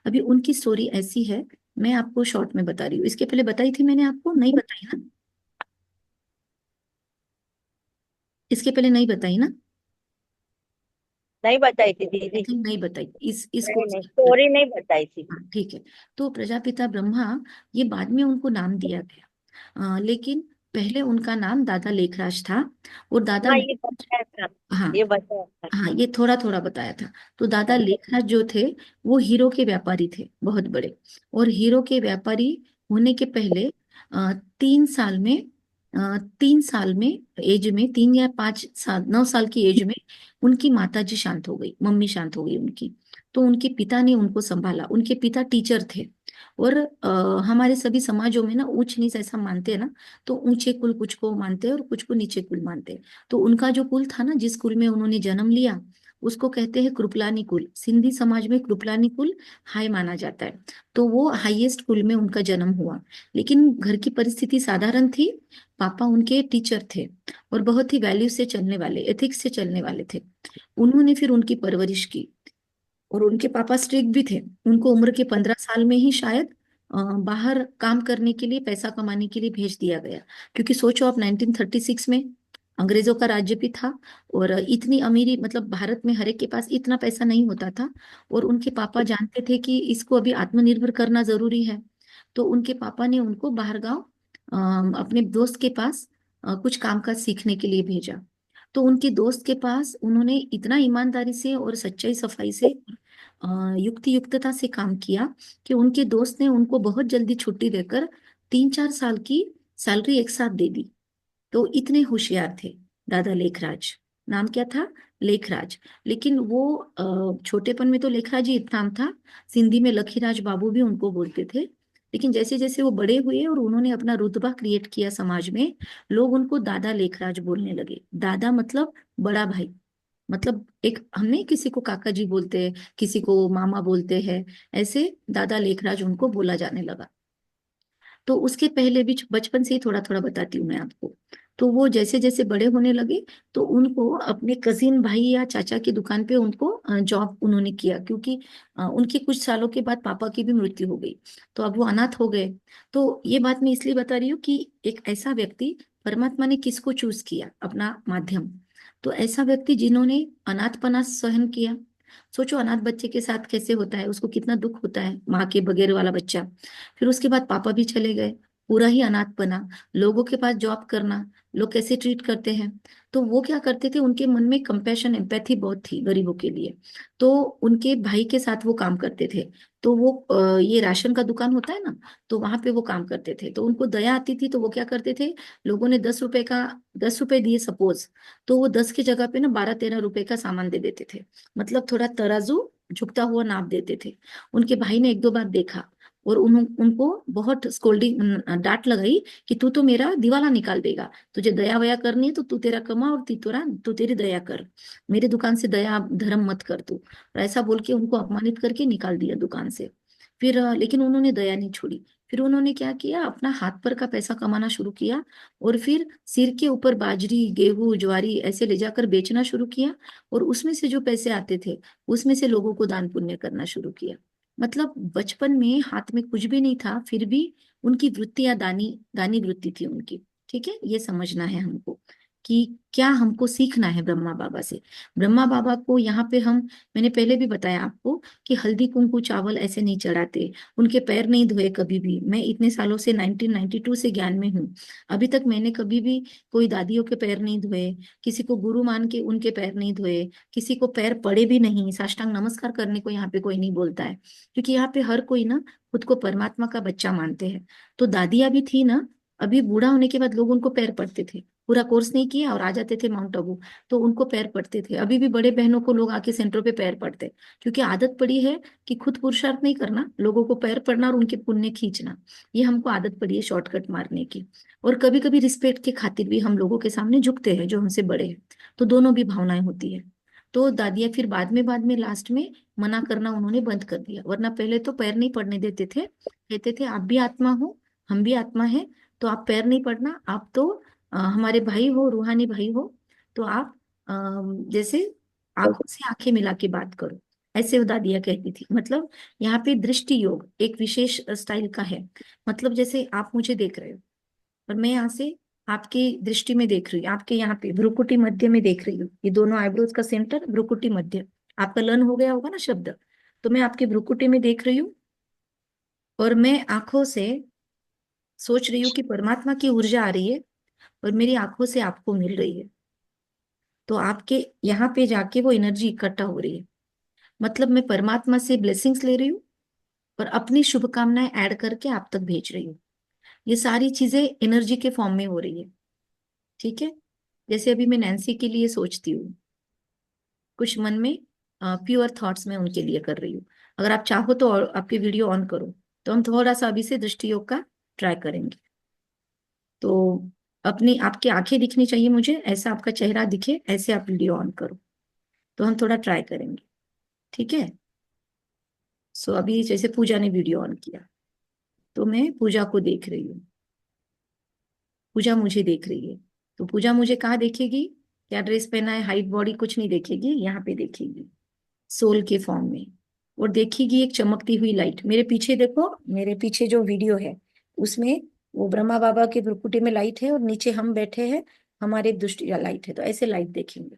अभी उनकी स्टोरी ऐसी है, मैं आपको शॉर्ट में बता रही हूँ। इसके पहले बताई थी मैंने आपको, नहीं बताई ना? इसके पहले नहीं बताई ना? नहीं बताई थी दीदी। आई थिंक नहीं बताई इस नहीं कोर्स नहीं, में। स्टोरी नहीं बताई थी। हाँ ठीक है। तो प्रजापिता ब्रह्मा, ये बाद में उनको नाम दिया गया, लेकिन पहले उनका नाम दादा लेखराज था। और दादा हाँ ये बताया था, हाँ ये बताया था। हाँ, ये थोड़ा थोड़ा बताया था। तो दादा लेखराज जो थे, वो हीरो के व्यापारी थे, बहुत बड़े। और हीरो के व्यापारी होने के पहले 3 साल में, 3 साल में, एज में 3 या 5 साल, 9 साल की एज में उनकी माता जी शांत हो गई, मम्मी शांत हो गई उनकी। तो उनके पिता ने उनको संभाला। उनके पिता टीचर थे। और हमारे सभी समाजों में ना ऊंच नीच ऐसा मानते हैं ना, तो ऊंचे कुल कुछ को मानते हैं और कुछ को नीचे कुल मानते हैं। तो उनका जो कुल था ना, जिस कुल में उन्होंने जन्म लिया, उसको कहते हैं कृपलानी कुल। सिंधी समाज में कृपलानी कुल हाई माना जाता है। तो वो हाईएस्ट कुल में उनका जन्म हुआ। लेकिन घर की परिस्थिति साधारण थी। पापा उनके टीचर थे और बहुत ही वैल्यू से चलने वाले, एथिक्स से चलने वाले थे। उन्होंने फिर उनकी परवरिश की। और उनके पापा स्ट्रिक्ट भी थे। उनको उम्र के 15 साल में ही शायद बाहर काम करने के लिए, पैसा कमाने के लिए भेज दिया गया। क्योंकि सोचो आप, 1936 में अंग्रेजों का राज्य भी था, और इतनी अमीरी, मतलब भारत में हर एक के पास इतना पैसा नहीं होता था। और उनके पापा जानते थे कि इसको अभी आत्मनिर्भर करना जरूरी है। तो उनके पापा ने उनको बाहर गांव अपने दोस्त के पास कुछ कामकाज सीखने के लिए भेजा। तो उनके दोस्त के पास उन्होंने इतना ईमानदारी से और सच्चाई सफाई से, युक्ति युक्तता से काम किया, कि उनके दोस्त ने उनको बहुत जल्दी छुट्टी देकर 3-4 साल की सैलरी एक साथ दे दी। तो इतने होशियार थे दादा लेखराज। नाम क्या था? लेखराज। लेकिन वो छोटेपन में तो लेखराज ही नाम था, सिंधी में लखीराज बाबू भी उनको बोलते थे। लेकिन जैसे जैसे वो बड़े हुए और उन्होंने अपना रुतबा क्रिएट किया समाज में, लोग उनको दादा लेखराज बोलने लगे। दादा मतलब बड़ा भाई, मतलब एक हमने किसी को काका जी बोलते हैं, किसी को मामा बोलते हैं, ऐसे दादा लेखराज उनको बोला जाने लगा। तो उसके पहले भी बचपन से ही थोड़ा थोड़ा बताती हूँ मैं आपको। तो वो जैसे जैसे बड़े होने लगे तो उनको अपने कजिन भाई या चाचा की दुकान पे उनको जॉब उन्होंने किया, क्योंकि उनके कुछ सालों के बाद पापा की भी मृत्यु हो गई, तो अब वो अनाथ हो गए। तो ये बात मैं इसलिए बता रही हूँ कि एक ऐसा व्यक्ति, परमात्मा ने किसको चूज किया अपना माध्यम, तो ऐसा व्यक्ति जिन्होंने अनाथपना सहन किया। सोचो अनाथ बच्चे के साथ कैसे होता है, उसको कितना दुख होता है, माँ के बगैर वाला बच्चा। फिर उसके बाद पापा भी चले गए, पूरा ही अनाथपना, लोगों के पास जॉब करना, लोग कैसे ट्रीट करते हैं। तो वो क्या करते थे, उनके मन में कंपैशन एम्पैथी बहुत थी गरीबों के लिए। तो उनके भाई के साथ वो काम करते थे। तो वो ये राशन का दुकान होता है ना, तो वहां पे वो काम करते थे, तो उनको दया आती थी, तो वो क्या करते थे, लोगों ने 10 रुपए का, 10 रुपए दिए सपोज, तो वो 10 की जगह पे ना 12-13 रुपए का सामान दे देते थे। मतलब थोड़ा तराजू झुकता हुआ नाप देते थे। उनके भाई ने 1-2 बार देखा और उनको बहुत स्कोल्डिंग, डांट लगाई कि तू तो मेरा दिवाला निकाल देगा, तुझे दया वया करनी है तो तू तेरा कमा और तू तेरी दया कर, मेरी दुकान से दया धर्म मत कर तू। और ऐसा बोल के उनको अपमानित करके निकाल दिया दुकान से। फिर लेकिन उन्होंने दया नहीं छोड़ी। फिर उन्होंने क्या किया, अपना हाथ पर का पैसा कमाना शुरू किया, और फिर सिर के ऊपर बाजरी गेहूं ज्वारी ऐसे ले जाकर बेचना शुरू किया, और उसमें से जो पैसे आते थे उसमें से लोगों को दान पुण्य करना शुरू किया। मतलब बचपन में हाथ में कुछ भी नहीं था, फिर भी उनकी वृत्तियां दानी दानी वृत्ति थी उनकी। ठीक है, ये समझना है हमको कि क्या हमको सीखना है ब्रह्मा बाबा से। ब्रह्मा बाबा को यहाँ पे हम, मैंने पहले भी बताया आपको कि हल्दी कुंकू चावल ऐसे नहीं चढ़ाते, उनके पैर नहीं धोए कभी भी। मैं इतने सालों से 1992 से ज्ञान में हूँ, अभी तक मैंने कभी भी कोई दादियों के पैर नहीं धोए, किसी को गुरु मान के उनके पैर नहीं धोए, किसी को पैर पड़े भी नहीं, साष्टांग नमस्कार करने को यहाँ पे कोई नहीं बोलता है, क्योंकि यहाँ पे हर कोई ना खुद को परमात्मा का बच्चा मानते हैं। तो दादियां भी थी ना, अभी बूढ़ा होने के बाद लोग उनको पैर पड़ते थे, पूरा कोर्स नहीं किया और आ जाते थे माउंट आबू, तो उनको पैर पड़ते थे। अभी भी बड़े बहनों को लोग आके सेंटरों पे पैर पड़ते, क्योंकि आदत पड़ी है कि खुद पुरुषार्थ नहीं करना, लोगों को पैर पड़ना और उनके पुण्य खींचना, ये हमको आदत पड़ी है शॉर्टकट मारने की। और कभी कभी रिस्पेक्ट के खातिर भी हम लोगों के सामने झुकते हैं जो हमसे बड़े हैं, तो दोनों भी भावनाएं होती है। तो दादिया फिर बाद में लास्ट में मना करना उन्होंने बंद कर दिया, वरना पहले तो पैर नहीं पड़ने देते थे, कहते थे आप भी आत्मा हो, हम भी आत्मा है, तो आप पैर नहीं पड़ना, आप तो हमारे भाई हो, रूहानी भाई हो, तो आप जैसे आंखों से आंखें मिला के बात करो, ऐसे वो दादिया कहती थी। मतलब यहाँ पे दृष्टि योग एक विशेष स्टाइल का है। मतलब जैसे आप मुझे देख रहे हो और मैं यहाँ से आपकी दृष्टि में देख रही हूँ, आपके यहाँ पे भ्रुकुटी मध्य में देख रही हूँ, ये दोनों आईब्रोज का सेंटर भ्रुकुटी मध्य, आपका लर्न हो गया होगा ना शब्द। तो मैं आपकी भ्रुकुटी में देख रही हूँ और मैं आंखों से सोच रही हूँ कि परमात्मा की ऊर्जा आ रही है और मेरी आंखों से आपको मिल रही है, तो आपके यहाँ पे जाके वो एनर्जी इकट्ठा हो रही है। मतलब मैं परमात्मा से ब्लेसिंग्स ले रही हूँ और अपनी शुभकामनाएं ऐड करके आप तक भेज रही हूँ। ये सारी चीजें एनर्जी के फॉर्म में हो रही है। ठीक है, जैसे अभी मैं नैन्सी के लिए सोचती हूँ, कुछ मन में प्योर थॉट्स में उनके लिए कर रही हूँ। अगर आप चाहो तो और आपकी वीडियो ऑन करो, तो हम थोड़ा सा अभी से दृष्टि योग का ट्राई करेंगे। तो अपनी आपकी आंखें दिखनी चाहिए मुझे, ऐसा आपका चेहरा दिखे, ऐसे आप वीडियो ऑन करो, तो हम थोड़ा ट्राई करेंगे। ठीक है, सो अभी जैसे पूजा ने वीडियो ऑन किया, तो मैं पूजा को देख रही हूँ, पूजा मुझे देख रही है। तो पूजा मुझे कहाँ देखेगी, क्या ड्रेस पहना है, हाइट बॉडी कुछ नहीं देखेगी, यहाँ पे देखेगी सोल के फॉर्म में। और देखेगी एक चमकती हुई लाइट मेरे पीछे, देखो मेरे पीछे जो वीडियो है उसमें वो ब्रह्मा बाबा के भ्रुकुटी में लाइट है और नीचे हम बैठे हैं, हमारे दृष्टि लाइट है, तो ऐसे लाइट देखेंगे।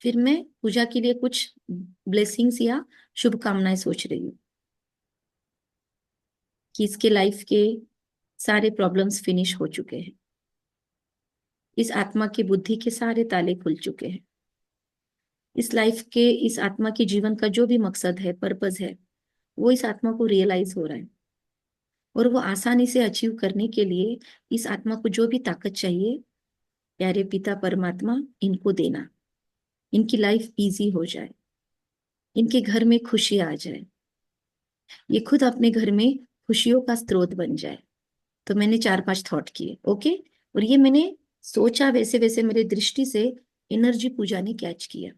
फिर मैं पूजा के लिए कुछ ब्लेसिंग्स या शुभकामनाएं सोच रही हूँ कि इसके लाइफ के सारे प्रॉब्लम्स फिनिश हो चुके हैं, इस आत्मा की बुद्धि के सारे ताले खुल चुके हैं, इस लाइफ के, इस आत्मा के जीवन का जो भी मकसद है, पर्पस है, वो इस आत्मा को रियलाइज हो रहा है। और वो आसानी से अचीव करने के लिए इस आत्मा को जो भी ताकत चाहिए प्यारे पिता परमात्मा इनको देना, इनकी लाइफ इजी हो जाए, इनके घर में खुशी आ जाए, ये खुद अपने घर में खुशियों का स्रोत बन जाए। तो मैंने 4-5 थॉट किए, ओके। और ये मैंने सोचा वैसे वैसे मेरे दृष्टि से एनर्जी पूजा ने कैच किया।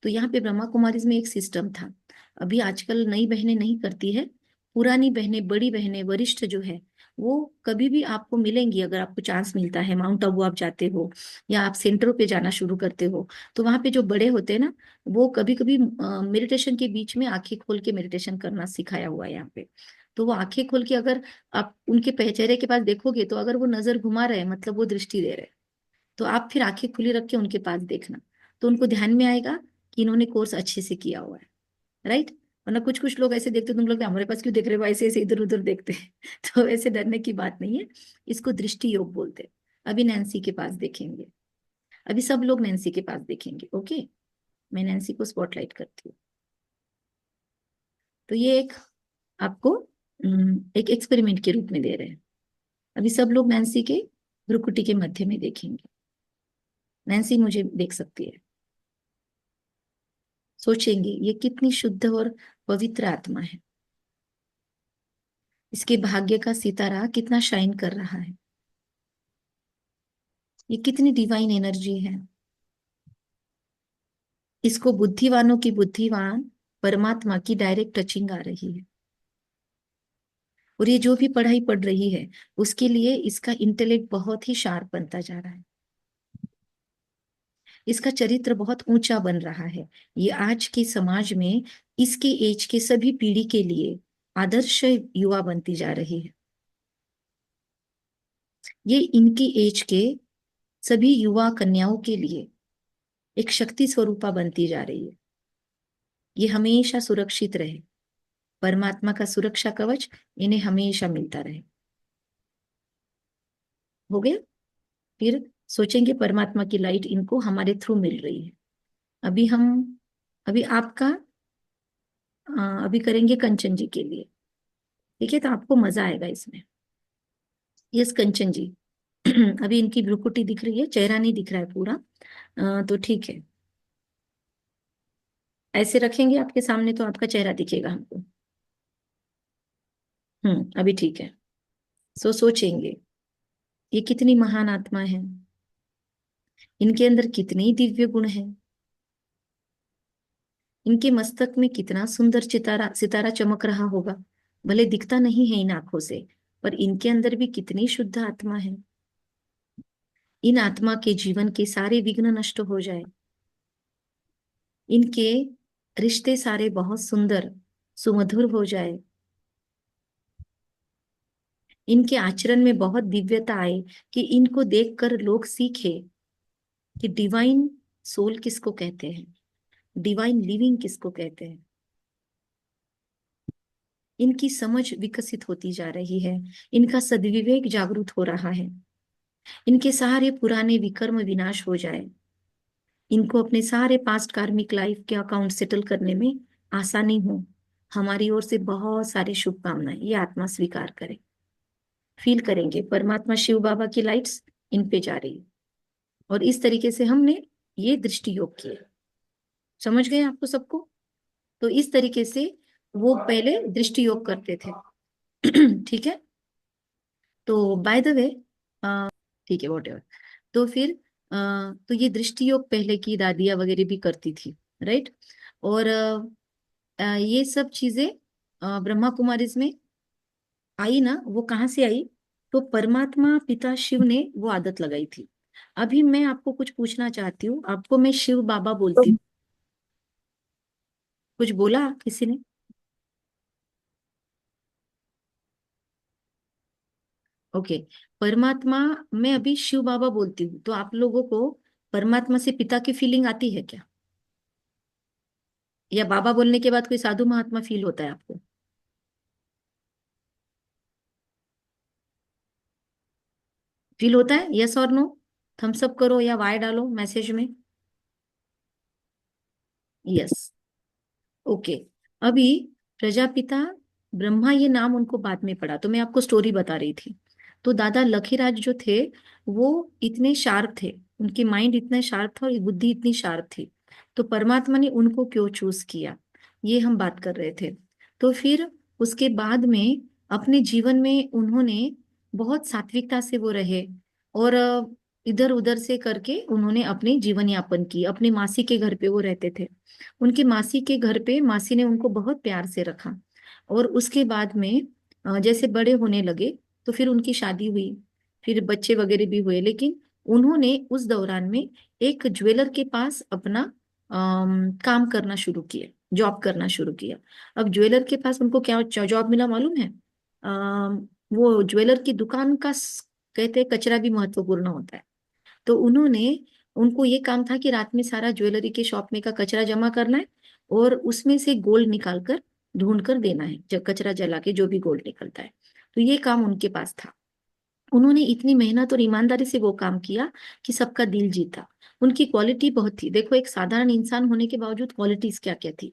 तो यहाँ पे ब्रह्मा कुमारीज में एक सिस्टम था, अभी आजकल नई बहनें नहीं करती है, पुरानी बहनें, बड़ी बहनें, वरिष्ठ जो है वो कभी भी आपको मिलेंगी। अगर आपको चांस मिलता है, माउंट आबू आप जाते हो या आप सेंटरों पे जाना शुरू करते हो, तो वहां पे जो बड़े होते हैं ना, वो कभी कभी मेडिटेशन के बीच में आंखें खोल के मेडिटेशन करना सिखाया हुआ है यहाँ पे। तो वो आंखें खोल के अगर आप उनके चेहरे के पास देखोगे, तो अगर वो नजर घुमा रहे हैं मतलब वो दृष्टि दे रहे हैं। तो आप फिर आंखें खुली रख के उनके पास देखना, तो उनको ध्यान में आएगा कि इन्होंने कोर्स अच्छे से किया हुआ है, राइट। वरना कुछ कुछ लोग ऐसे देखते, तुम लोग हमारे पास क्यों देख रहे हो, ऐसे ऐसे इधर उधर देखते हैं। तो ऐसे डरने की बात नहीं है, इसको दृष्टि योग बोलते हैं। अभी नैन्सी के पास देखेंगे, अभी सब लोग नैन्सी के पास देखेंगे, ओके। मैं नैन्सी को स्पॉटलाइट करती हूँ। तो ये एक आपको एक एक्सपेरिमेंट के रूप में दे रहे हैं। अभी सब लोग नैन्सी के भ्रुकुटी के मध्य में देखेंगे। नैन्सी मुझे देख सकती है, सोचेंगे ये कितनी शुद्ध और पवित्र आत्मा है, इसके भाग्य का सितारा कितना शाइन कर रहा है, ये कितनी डिवाइन एनर्जी है। इसको बुद्धिवानों की बुद्धिवान परमात्मा की डायरेक्ट टचिंग आ रही है। और ये जो भी पढ़ाई पढ़ रही है उसके लिए इसका इंटेलेक्ट बहुत ही शार्प बनता जा रहा है, इसका चरित्र बहुत ऊंचा बन रहा है। ये आज के समाज में इसके एज के सभी पीढ़ी के लिए आदर्श युवा बनती जा रही है। ये इनकी एज के सभी युवा कन्याओं के लिए एक शक्ति स्वरूपा बनती जा रही है। ये हमेशा सुरक्षित रहे, परमात्मा का सुरक्षा कवच इन्हें हमेशा मिलता रहे। हो गया। फिर सोचेंगे परमात्मा की लाइट इनको हमारे थ्रू मिल रही है। अभी हम अभी आपका अभी करेंगे कंचन जी के लिए, ठीक है। तो आपको मजा आएगा इसमें। यस कंचन जी। अभी इनकी भ्रुकुटी दिख रही है, चेहरा नहीं दिख रहा है पूरा, तो ठीक है। ऐसे रखेंगे आपके सामने तो आपका चेहरा दिखेगा हमको। अभी ठीक है। सोचेंगे ये कितनी महान आत्मा है, इनके अंदर कितने दिव्य गुण हैं, इनके मस्तक में कितना सुंदर सितारा सितारा चमक रहा होगा। भले दिखता नहीं है इन आंखों से, पर इनके अंदर भी कितनी शुद्ध आत्मा है। इन आत्मा के जीवन के सारे विघ्न नष्ट हो जाए, इनके रिश्ते सारे बहुत सुंदर सुमधुर हो जाए, इनके आचरण में बहुत दिव्यता आए, कि इनको देखकर लोग सीखे कि डिवाइन सोल किसको कहते हैं, डिवाइन लिविंग किसको कहते हैं। इनकी समझ विकसित होती जा रही है, इनका सद्विवेक जागृत हो रहा है, इनके सारे पुराने विकर्म विनाश हो जाए, इनको अपने सारे पास्ट कार्मिक लाइफ के अकाउंट सेटल करने में आसानी हो। हमारी ओर से बहुत सारी शुभकामनाएं, ये आत्मा स्वीकार करे। फील करेंगे परमात्मा शिव बाबा की लाइट्स इन पे जा रही है। और इस तरीके से हमने ये दृष्टि योग किए। समझ गए आपको सबको? तो इस तरीके से वो पहले दृष्टि योग करते थे। ठीक है। तो बाय द वे, ठीक है वॉट एवर। तो फिर तो ये दृष्टि योग पहले की दादियां वगैरह भी करती थी, राइट। और ये सब चीजें ब्रह्मा कुमारीज में आई ना, वो कहाँ से आई? तो परमात्मा पिता शिव ने वो आदत लगाई थी। अभी मैं आपको कुछ पूछना चाहती हूँ, आपको मैं शिव बाबा बोलती हूँ, कुछ बोला किसी ने? ओके। परमात्मा मैं अभी शिव बाबा बोलती हूँ, तो आप लोगों को परमात्मा से पिता की फीलिंग आती है क्या? या बाबा बोलने के बाद कोई साधु महात्मा फील होता है आपको? फील होता है? यस और नो? थम्स अप करो या वाई डालो मैसेज में। यस। ओके। अभी प्रजापिता ब्रह्मा ये नाम उनको बाद में पड़ा, तो मैं आपको स्टोरी बता रही थी। तो दादा लखीराज जो थे वो इतने शार्प थे, उनकी माइंड इतना शार्प था और बुद्धि इतनी शार्प थी। तो परमात्मा ने उनको क्यों चूज किया, ये हम बात कर रहे थे। तो फिर उसके बाद में अपने जीवन में उन्होंने बहुत सात्विकता से वो रहे, और इधर उधर से करके उन्होंने अपने जीवन यापन की। अपने मासी के घर पे वो रहते थे। उनके मासी के घर पे मासी ने उनको बहुत प्यार से रखा। और उसके बाद में जैसे बड़े होने लगे तो फिर उनकी शादी हुई, फिर बच्चे वगैरह भी हुए। लेकिन उन्होंने उस दौरान में एक ज्वेलर के पास अपना काम करना शुरू किया, जॉब करना शुरू किया। अब ज्वेलर के पास उनको क्या जॉब मिला मालूम है? वो ज्वेलर की दुकान का कहते हैं कचरा भी महत्वपूर्ण होता है। तो उनको ये काम था कि रात में सारा ज्वेलरी के शॉप में का कचरा जमा करना है और उसमें से गोल्ड निकाल कर ढूंढ कर देना है, जब कचरा जला के जो भी गोल्ड निकलता है। तो ये काम उनके पास था। उन्होंने इतनी मेहनत और ईमानदारी से वो काम किया कि सबका दिल जीता। उनकी क्वालिटी बहुत थी। देखो, एक साधारण इंसान होने के बावजूद क्वालिटीज क्या क्या थी।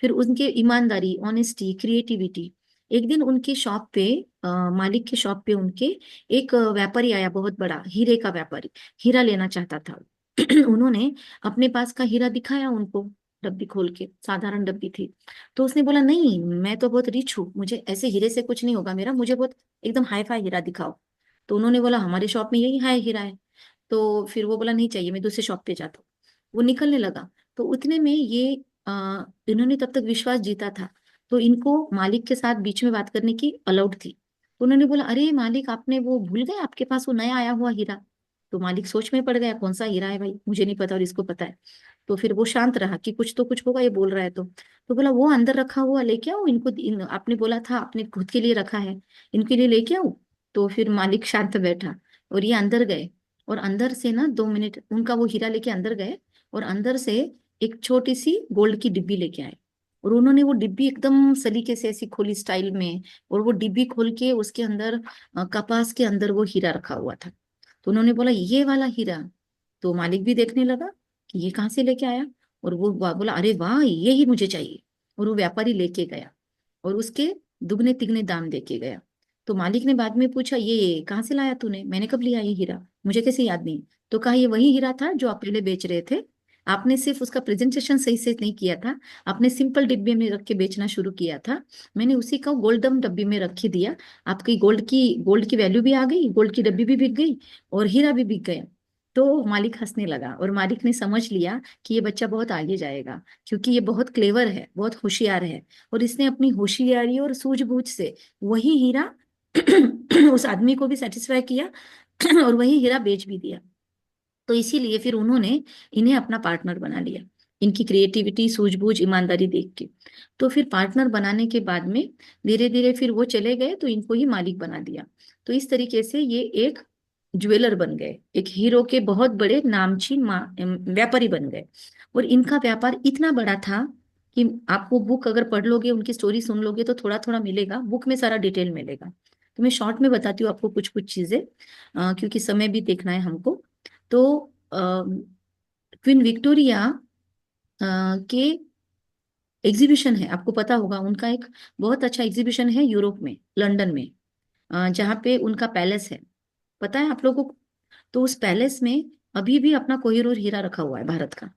फिर उनके ईमानदारी, ऑनेस्टी, क्रिएटिविटी। एक दिन उनकी शॉप पे मालिक के शॉप पे उनके एक व्यापारी आया, बहुत बड़ा हीरे का व्यापारी, हीरा लेना चाहता था। उन्होंने अपने पास का हीरा दिखाया उनको, डब्बी खोल के, साधारण डब्बी थी। तो उसने बोला, नहीं मैं तो बहुत रिच हूँ, मुझे ऐसे हीरे से कुछ नहीं होगा, मेरा मुझे बहुत एकदम हाई फाई हीरा दिखाओ। तो उन्होंने बोला, हमारे शॉप में यही हाई हीरा है। तो फिर वो बोला, नहीं चाहिए, मैं दूसरे शॉप पे जाता हूँ। वो निकलने लगा। तो उतने में ये इन्होंने तब तक विश्वास जीता था। तो इनको मालिक के साथ बीच में बात करने की अलाउड थी। तो उन्होंने बोला, अरे मालिक, आपने वो भूल गए, आपके पास वो नया आया हुआ हीरा। तो मालिक सोच में पड़ गया, कौन सा हीरा है भाई, मुझे नहीं पता और इसको पता है। तो फिर वो शांत रहा कि कुछ तो कुछ होगा, ये बोल रहा है। तो बोला, वो अंदर रखा हुआ लेके आओ इनको, आपने बोला था आपने खुद के लिए रखा है, इनके लिए लेके आओ। तो फिर मालिक शांत बैठा और ये अंदर गए। और अंदर से ना 2 मिनट उनका वो हीरा लेके अंदर गए, और अंदर से एक छोटी सी गोल्ड की डिब्बी लेके आए। और उन्होंने वो डिब्बी एकदम सलीके से ऐसी खोली स्टाइल में, और वो डिब्बी खोल के उसके अंदर कपास के अंदर वो हीरा रखा हुआ था। तो उन्होंने बोला, ये वाला हीरा। तो मालिक भी देखने लगा कि ये कहाँ से लेके आया। और वो बोला, अरे वाह, ये ही मुझे चाहिए। और वो व्यापारी लेके गया और उसके दुगने तिगने दाम दे के गया। तो मालिक ने बाद में पूछा, ये कहाँ से लाया तूने, मैंने कब लिया ये हीरा, मुझे कैसे याद नहीं। तो कहा, ये वही हीरा था जो आप पहले बेच रहे थे, आपने सिर्फ उसका प्रेजेंटेशन सही से नहीं किया था, आपने सिंपल डिब्बे में रख के बेचना शुरू किया था। मैंने उसी का गोल्डन डब्बे में रख के दिया, आपकी गोल्ड की वैल्यू भी आ गई, गोल्ड की डब्बी भी बिक गई और हीरा भी बिक गया। तो मालिक हंसने लगा और मालिक ने समझ लिया कि ये बच्चा बहुत आगे जाएगा, क्योंकि ये बहुत क्लेवर है, बहुत होशियार है। और इसने अपनी होशियारी और सूझबूझ से वही हीरा उस आदमी को भी सेटिस्फाई किया और वही हीरा बेच भी दिया। तो इसीलिए फिर उन्होंने इन्हें अपना पार्टनर बना लिया, इनकी क्रिएटिविटी, सूझबूझ, ईमानदारी देख के। तो फिर पार्टनर बनाने के बाद में धीरे धीरे फिर वो चले गए तो इनको ही मालिक बना दिया। तो इस तरीके से ये एक ज्वेलर बन गए, एक हीरो के बहुत बड़े नामचीन व्यापारी बन गए। और इनका व्यापार इतना बड़ा था कि आपको बुक अगर पढ़ लोगे, उनकी स्टोरी सुन लोगे तो थोड़ा थोड़ा मिलेगा, बुक में सारा डिटेल मिलेगा। तो मैं शॉर्ट में बताती हूँ आपको कुछ कुछ चीजें, क्योंकि समय भी देखना है हमको। तो क्वीन विक्टोरिया के एग्जीबिशन है, आपको पता होगा, उनका एक बहुत अच्छा एग्जीबिशन है यूरोप में, लंदन में, जहाँ पे उनका पैलेस है, पता है आप लोगों को? तो उस पैलेस में अभी भी अपना कोहिनूर हीरा रखा हुआ है भारत का।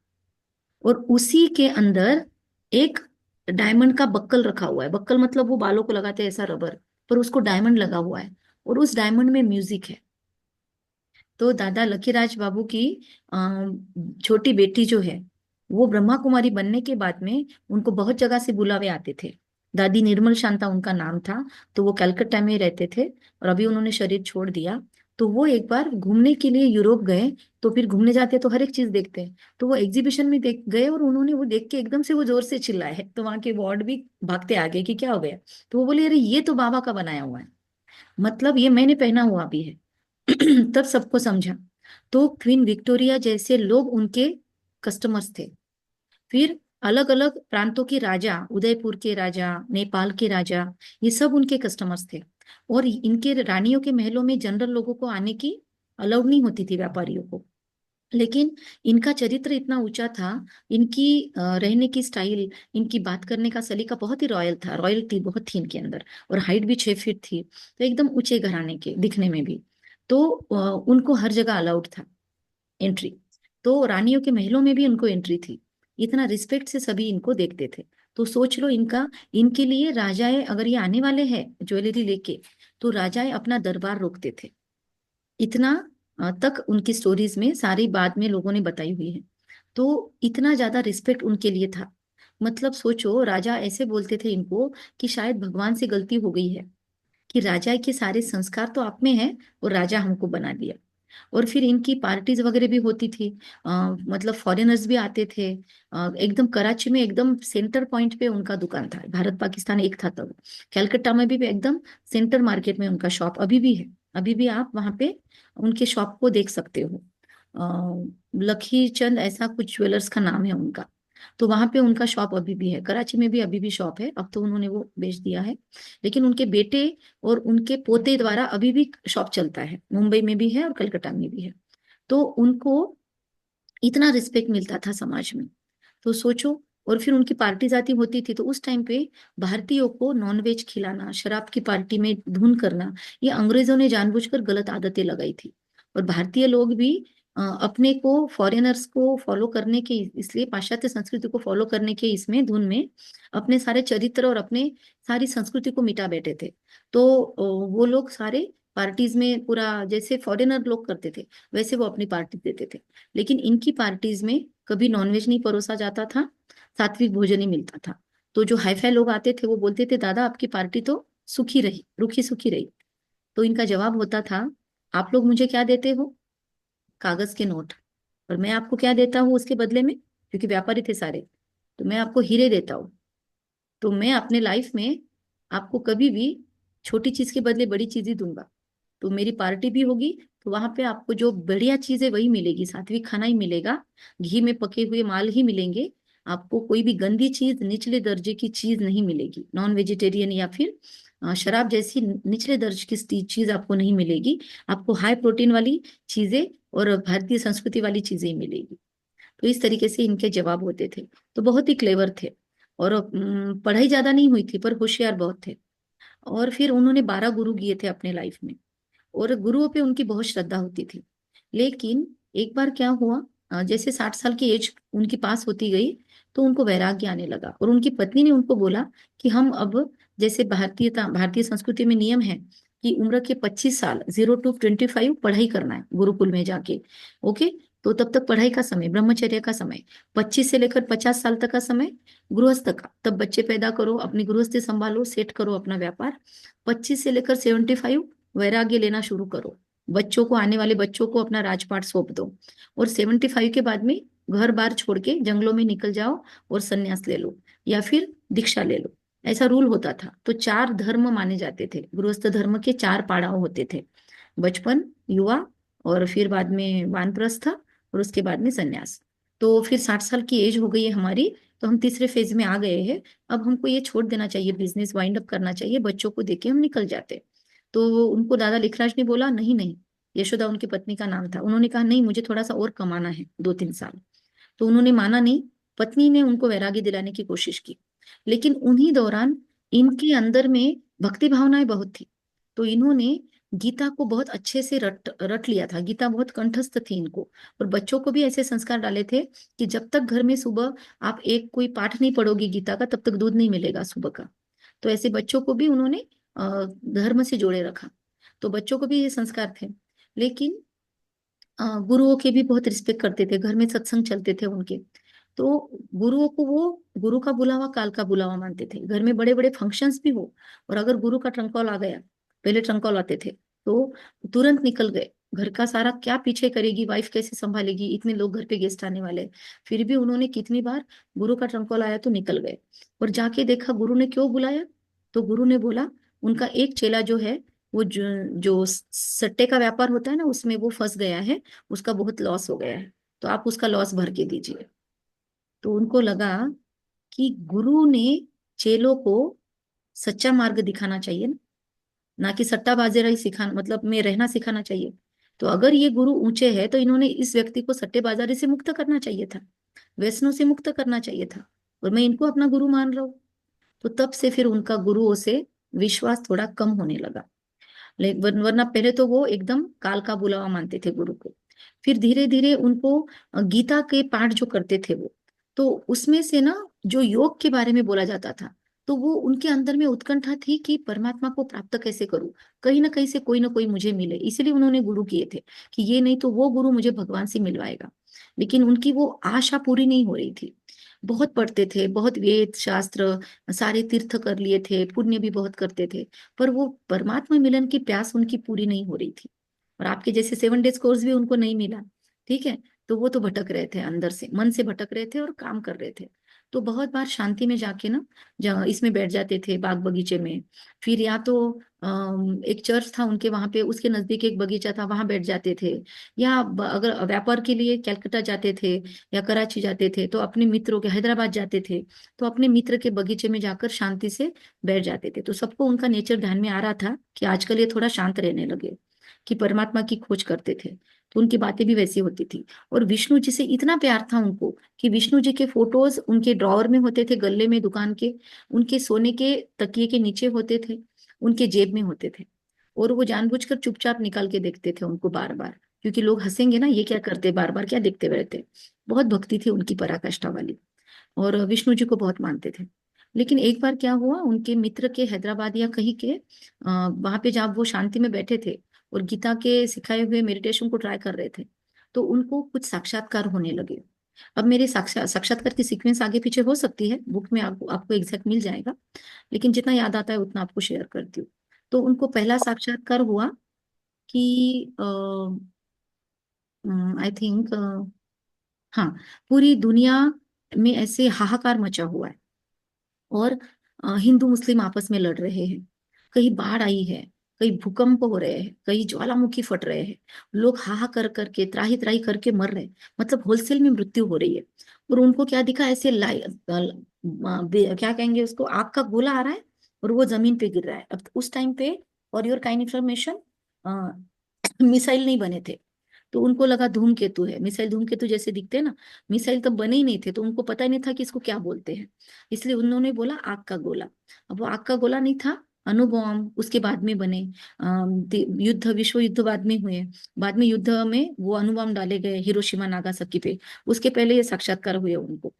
और उसी के अंदर एक डायमंड का बक्कल रखा हुआ है। बक्कल मतलब वो बालों को लगाते हैं ऐसा रबर, पर उसको डायमंड लगा हुआ है, और उस डायमंड में म्यूजिक है। तो दादा लकीराज बाबू की छोटी बेटी जो है, वो ब्रह्मा कुमारी बनने के बाद में उनको बहुत जगह से बुलावे आते थे। दादी निर्मल शांता उनका नाम था। तो वो कलकत्ता में रहते थे और अभी उन्होंने शरीर छोड़ दिया। तो वो एक बार घूमने के लिए यूरोप गए। तो फिर घूमने जाते हैं तो हर एक चीज देखते हैं। तो वो एग्जीबिशन में देख गए और उन्होंने वो देख के एकदम से वो जोर से चिल्लाए, तो वहां के वार्ड भी भागते आ गए कि क्या हो गया। तो वो बोले, अरे ये तो बाबा का बनाया हुआ है, मतलब ये मैंने पहना हुआ भी है। तब सबको समझा। तो क्वीन विक्टोरिया जैसे लोग उनके कस्टमर्स थे। फिर अलग अलग प्रांतों के राजा, उदयपुर के राजा, नेपाल के राजा, ये सब उनके कस्टमर्स थे। और इनके रानियों के महलों में जनरल लोगों को आने की अलाउड नहीं होती थी, व्यापारियों को। लेकिन इनका चरित्र इतना ऊंचा था, इनकी रहने की स्टाइल, इनकी बात करने का सलीका बहुत ही रॉयल था, रॉयल्टी बहुत थी इनके अंदर। और हाइट भी 6 फीट थी, तो एकदम ऊंचे घराने के दिखने में भी। तो उनको हर जगह अलाउड था। एंट्री। तो रानियों के महलों में भी उनको एंट्री थी। इतना रिस्पेक्ट से सभी इनको देखते थे। तो सोच लो इनका, इनके लिए राजाएं अगर ये आने वाले हैं ज्वेलरी लेके, तो राजाएं अपना दरबार रोकते थे। इतना तक उनकी स्टोरीज में सारी बाद में लोगों ने बताई हुई है। तो इतना ज्यादा रिस्पेक्ट उनके लिए था। मतलब सोचो, राजा ऐसे बोलते थे इनको कि शायद भगवान से गलती हो गई है कि राजा के सारे संस्कार तो आप में है और राजा हमको बना दिया। और फिर इनकी पार्टीज वगैरह भी होती थी। मतलब फॉरेनर्स भी आते थे। एकदम कराची में एकदम सेंटर पॉइंट पे उनका दुकान था। भारत पाकिस्तान एक था तब। कलकत्ता में भी एकदम सेंटर मार्केट में उनका शॉप अभी भी है। अभी भी आप वहां पे उनके शॉप को देख सकते हो। लखी चंद ऐसा कुछ ज्वेलर्स का नाम है उनका। तो वहां पे उनका शॉप अभी भी है। कराची में भी अभी भी शॉप है, अब तो उन्होंने वो बेच दिया है। लेकिन उनके बेटे और उनके पोते द्वारा अभी भी शॉप चलता है। मुंबई में भी है और कलकत्ता में भी है। तो उनको इतना रिस्पेक्ट मिलता था समाज में। तो सोचो। और फिर उनकी पार्टी जाती होती थी तो उस टाइम पे भारतीयों को नॉनवेज खिलाना, शराब की पार्टी में धुन करना, ये अंग्रेजों ने जानबूझकर गलत आदतें लगाई थी। और भारतीय लोग भी अपने को फॉरेनर्स को फॉलो करने के, इसलिए पाश्चात्य संस्कृति को फॉलो करने के इसमें धुन में अपने सारे चरित्र और अपने सारी संस्कृति को मिटा बैठे थे। तो वो लोग सारे पार्टीज में पूरा जैसे फॉरेनर लोग करते थे वैसे वो अपनी पार्टी देते थे। लेकिन इनकी पार्टीज में कभी नॉनवेज नहीं परोसा जाता था, सात्विक भोजन ही मिलता था। तो जो हाईफाई लोग आते थे वो बोलते थे दादा आपकी पार्टी तो सुखी रही, रुखी सुखी रही। तो इनका जवाब होता था, आप लोग मुझे क्या देते हो? कागज के नोट। और मैं आपको क्या देता हूँ उसके बदले में? क्योंकि व्यापारी थे सारे, तो मैं आपको हीरे देता हूँ। तो मैं अपने लाइफ में आपको कभी भी छोटी चीज के बदले बड़ी चीज ही दूंगा। तो मेरी पार्टी भी होगी तो वहां पे आपको जो बढ़िया चीज है वही मिलेगी, सात्विक खाना ही मिलेगा, घी में पके हुए माल ही मिलेंगे। आपको कोई भी गंदी चीज, निचले दर्जे की चीज नहीं मिलेगी। नॉन वेजिटेरियन या फिर शराब जैसी निचले दर्जे की चीज आपको नहीं मिलेगी। आपको हाई प्रोटीन वाली चीजें और भारतीय संस्कृति वाली चीजें ही मिलेगी। तो इस तरीके से इनके जवाब होते थे। तो बहुत ही क्लेवर थे। और पढ़ाई ज्यादा नहीं हुई थी पर होशियार बहुत थे। और फिर उन्होंने 12 गुरु किए थे अपने लाइफ में। और गुरुओं पे उनकी बहुत श्रद्धा होती थी। लेकिन एक बार क्या हुआ, जैसे 60 साल की एज उनकी पास होती गई तो उनको वैराग्य आने लगा। और उनकी पत्नी ने उनको बोला कि हम अब, जैसे भारतीय संस्कृति में नियम है कि उम्र के 25 साल 0 to 25 पढ़ाई करना है गुरुकुल में जाके। ओके। तो तब तक पढ़ाई का समय, ब्रह्मचर्य का समय, 25 से लेकर 50 साल तक का समय गृहस्थ का। तब बच्चे पैदा करो, अपनी गृहस्थी संभालो, सेट करो अपना व्यापार। 25 से लेकर 75 वैराग्य लेना शुरू करो। बच्चों को, आने वाले बच्चों को अपना राजपाट सौंप दो। और 75 के बाद में घर बार छोड़ के जंगलों में निकल जाओ और संन्यास ले लो या फिर दीक्षा ले लो। ऐसा रूल होता था। तो 4 धर्म माने जाते थे। गृहस्थ धर्म के 4 पाड़ाव होते थे। बचपन, युवा, और फिर बाद में वानप्रस्थ, और उसके बाद में संन्यास। तो फिर 60 साल की एज हो गई है हमारी, तो हम तीसरे फेज में आ गए हैं। अब हमको ये छोड़ देना चाहिए, बिजनेस वाइंड अप करना चाहिए, बच्चों को देके हम निकल जाते। तो उनको दादा लिखराज ने बोला नहीं नहीं। यशोदा उनकी पत्नी का नाम था। उन्होंने कहा नहीं, मुझे थोड़ा सा और कमाना है 2-3 साल। तो उन्होंने माना नहीं। पत्नी ने उनको वैराग्य दिलाने की कोशिश की। लेकिन उन्हीं दौरान इनके अंदर में भक्ति भावनाएं बहुत थी। तो इन्होंने गीता को बहुत अच्छे से रट रट लिया था। गीता बहुत कंठस्थ थी इनको। और बच्चों को भी ऐसे संस्कार डाले थे कि जब तक घर में सुबह आप एक कोई पाठ नहीं पढ़ोगे गीता का, तब तक दूध नहीं मिलेगा सुबह का। तो ऐसे बच्चों को भी उन्होंने धर्म से जोड़े रखा। तो बच्चों को भी ये संस्कार थे। लेकिन गुरुओं के भी बहुत रिस्पेक्ट करते थे। घर में सत्संग चलते थे उनके। तो गुरुओं को वो गुरु का बुलावा काल का बुलावा मानते थे। घर में बड़े बड़े फंक्शंस भी हो और अगर गुरु का ट्रंक कॉल आ गया, पहले ट्रंक कॉल आते थे, तो तुरंत निकल गए। घर का सारा क्या पीछे करेगी, वाइफ कैसे संभालेगी, इतने लोग घर पे गेस्ट आने वाले। फिर भी उन्होंने कितनी बार गुरु का ट्रंक कॉल आया तो निकल गए। और जाके देखा गुरु ने क्यों बुलाया। तो गुरु ने बोला उनका एक चेला जो है वो जो सट्टे का व्यापार होता है ना, उसमें वो फंस गया है, उसका बहुत लॉस हो गया है, तो आप उसका लॉस भर के दीजिए। तो उनको लगा कि गुरु ने चेलों को सच्चा मार्ग दिखाना चाहिए ना कि सट्टाबाजी सिखाना, मतलब में रहना सिखाना चाहिए। तो अगर ये गुरु ऊंचे है तो इन्होंने इस व्यक्ति को सट्टेबाजारी से मुक्त करना चाहिए था, व्यसनों से मुक्त करना चाहिए था। और मैं इनको अपना गुरु मान रहा हूँ। तो तब से फिर उनका गुरुओं से विश्वास थोड़ा कम होने लगा। लेकिन वरना पहले तो वो एकदम काल का बुलावा मानते थे गुरु को। फिर धीरे धीरे उनको गीता के पाठ जो करते थे वो, तो उसमें से ना जो योग के बारे में बोला जाता था, तो वो उनके अंदर में उत्कंठा थी कि परमात्मा को प्राप्त कैसे करूं, कहीं ना कहीं से कोई ना कोई मुझे मिले, इसीलिए उन्होंने गुरु किए थे कि ये नहीं तो वो गुरु मुझे भगवान से मिलवाएगा। लेकिन उनकी वो आशा पूरी नहीं हो रही थी। बहुत पढ़ते थे, बहुत वेद शास्त्र सारे तीर्थ कर लिए थे, पुण्य भी बहुत करते थे, पर वो परमात्मा मिलन की प्यास उनकी पूरी नहीं हो रही थी। और आपके जैसे 7 डेज कोर्स भी उनको नहीं मिला, ठीक है। तो वो तो भटक रहे थे, अंदर से मन से भटक रहे थे और काम कर रहे थे। तो बहुत बार शांति में जाके ना, जहाँ इसमें बैठ जाते थे बाग बगीचे में, फिर या तो एक चर्च था उनके वहां पे, उसके नजदीक एक बगीचा था, वहां बैठ जाते थे। या अगर व्यापार के लिए कलकत्ता जाते थे या कराची जाते थे, तो अपने मित्रों के, हैदराबाद जाते थे, तो अपने मित्र के बगीचे में जाकर शांति से बैठ जाते थे। तो सबको उनका नेचर ध्यान में आ रहा था कि आजकल ये थोड़ा शांत रहने लगे, कि परमात्मा की खोज करते थे। तो उनकी बातें भी वैसी होती थी। और विष्णु जी से इतना प्यार था उनको कि विष्णु जी के फोटोज उनके ड्रॉअर में होते थे, गले में दुकान के, उनके सोने के तकिए के नीचे होते थे, उनके जेब में होते थे। और वो जानबूझकर चुपचाप निकाल के देखते थे उनको बार बार, क्योंकि लोग हंसेंगे ना, ये क्या करते, बार बार क्या देखते रहते। बहुत भक्ति थी उनकी पराकाष्ठा वाली, और विष्णु जी को बहुत मानते थे। लेकिन एक बार क्या हुआ, उनके मित्र के हैदराबाद या कहीं के वहां पे जब वो शांति में बैठे थे और गीता के सिखाए हुए मेडिटेशन को ट्राई कर रहे थे, तो उनको कुछ साक्षात्कार होने लगे। अब मेरे साक्षात्कार की सीक्वेंस आगे पीछे हो सकती है, बुक में आपको एग्जैक्ट मिल जाएगा, लेकिन जितना याद आता है उतना आपको शेयर करती हूँ। तो उनको पहला साक्षात्कार हुआ कि आई थिंक, हाँ, पूरी दुनिया में ऐसे हाहाकार मचा हुआ है, और हिंदू मुस्लिम आपस में लड़ रहे हैं, कहीं बाढ़ आई है, कहीं भूकंप हो रहे हैं, कहीं ज्वालामुखी फट रहे हैं, लोग हाहा कर करके त्राही त्राही करके मर रहे हैं, मतलब होलसेल में मृत्यु हो रही है। और उनको क्या दिखा, ऐसे क्या कहेंगे उसको, आग का गोला आ रहा है और वो जमीन पे गिर रहा है। अब उस टाइम पे, और योर काइंड इंफॉर्मेशन, मिसाइल नहीं बने थे, तो उनको लगा धूमकेतु है, मिसाइल धूमकेतु जैसे दिखते हैं ना, मिसाइल तब बने ही नहीं थे, तो उनको पता ही नहीं था कि इसको क्या बोलते हैं, इसलिए उन्होंने बोला आग का गोला। अब वो आग का गोला नहीं था, अणुबॉम्ब उसके बाद में बने। युद्ध, विश्व युद्ध बाद में हुए, बाद में युद्ध में वो अणुबॉम्ब डाले गए हिरोशिमा नागासाकी पे, उसके पहले ये साक्षात्कार हुए उनको।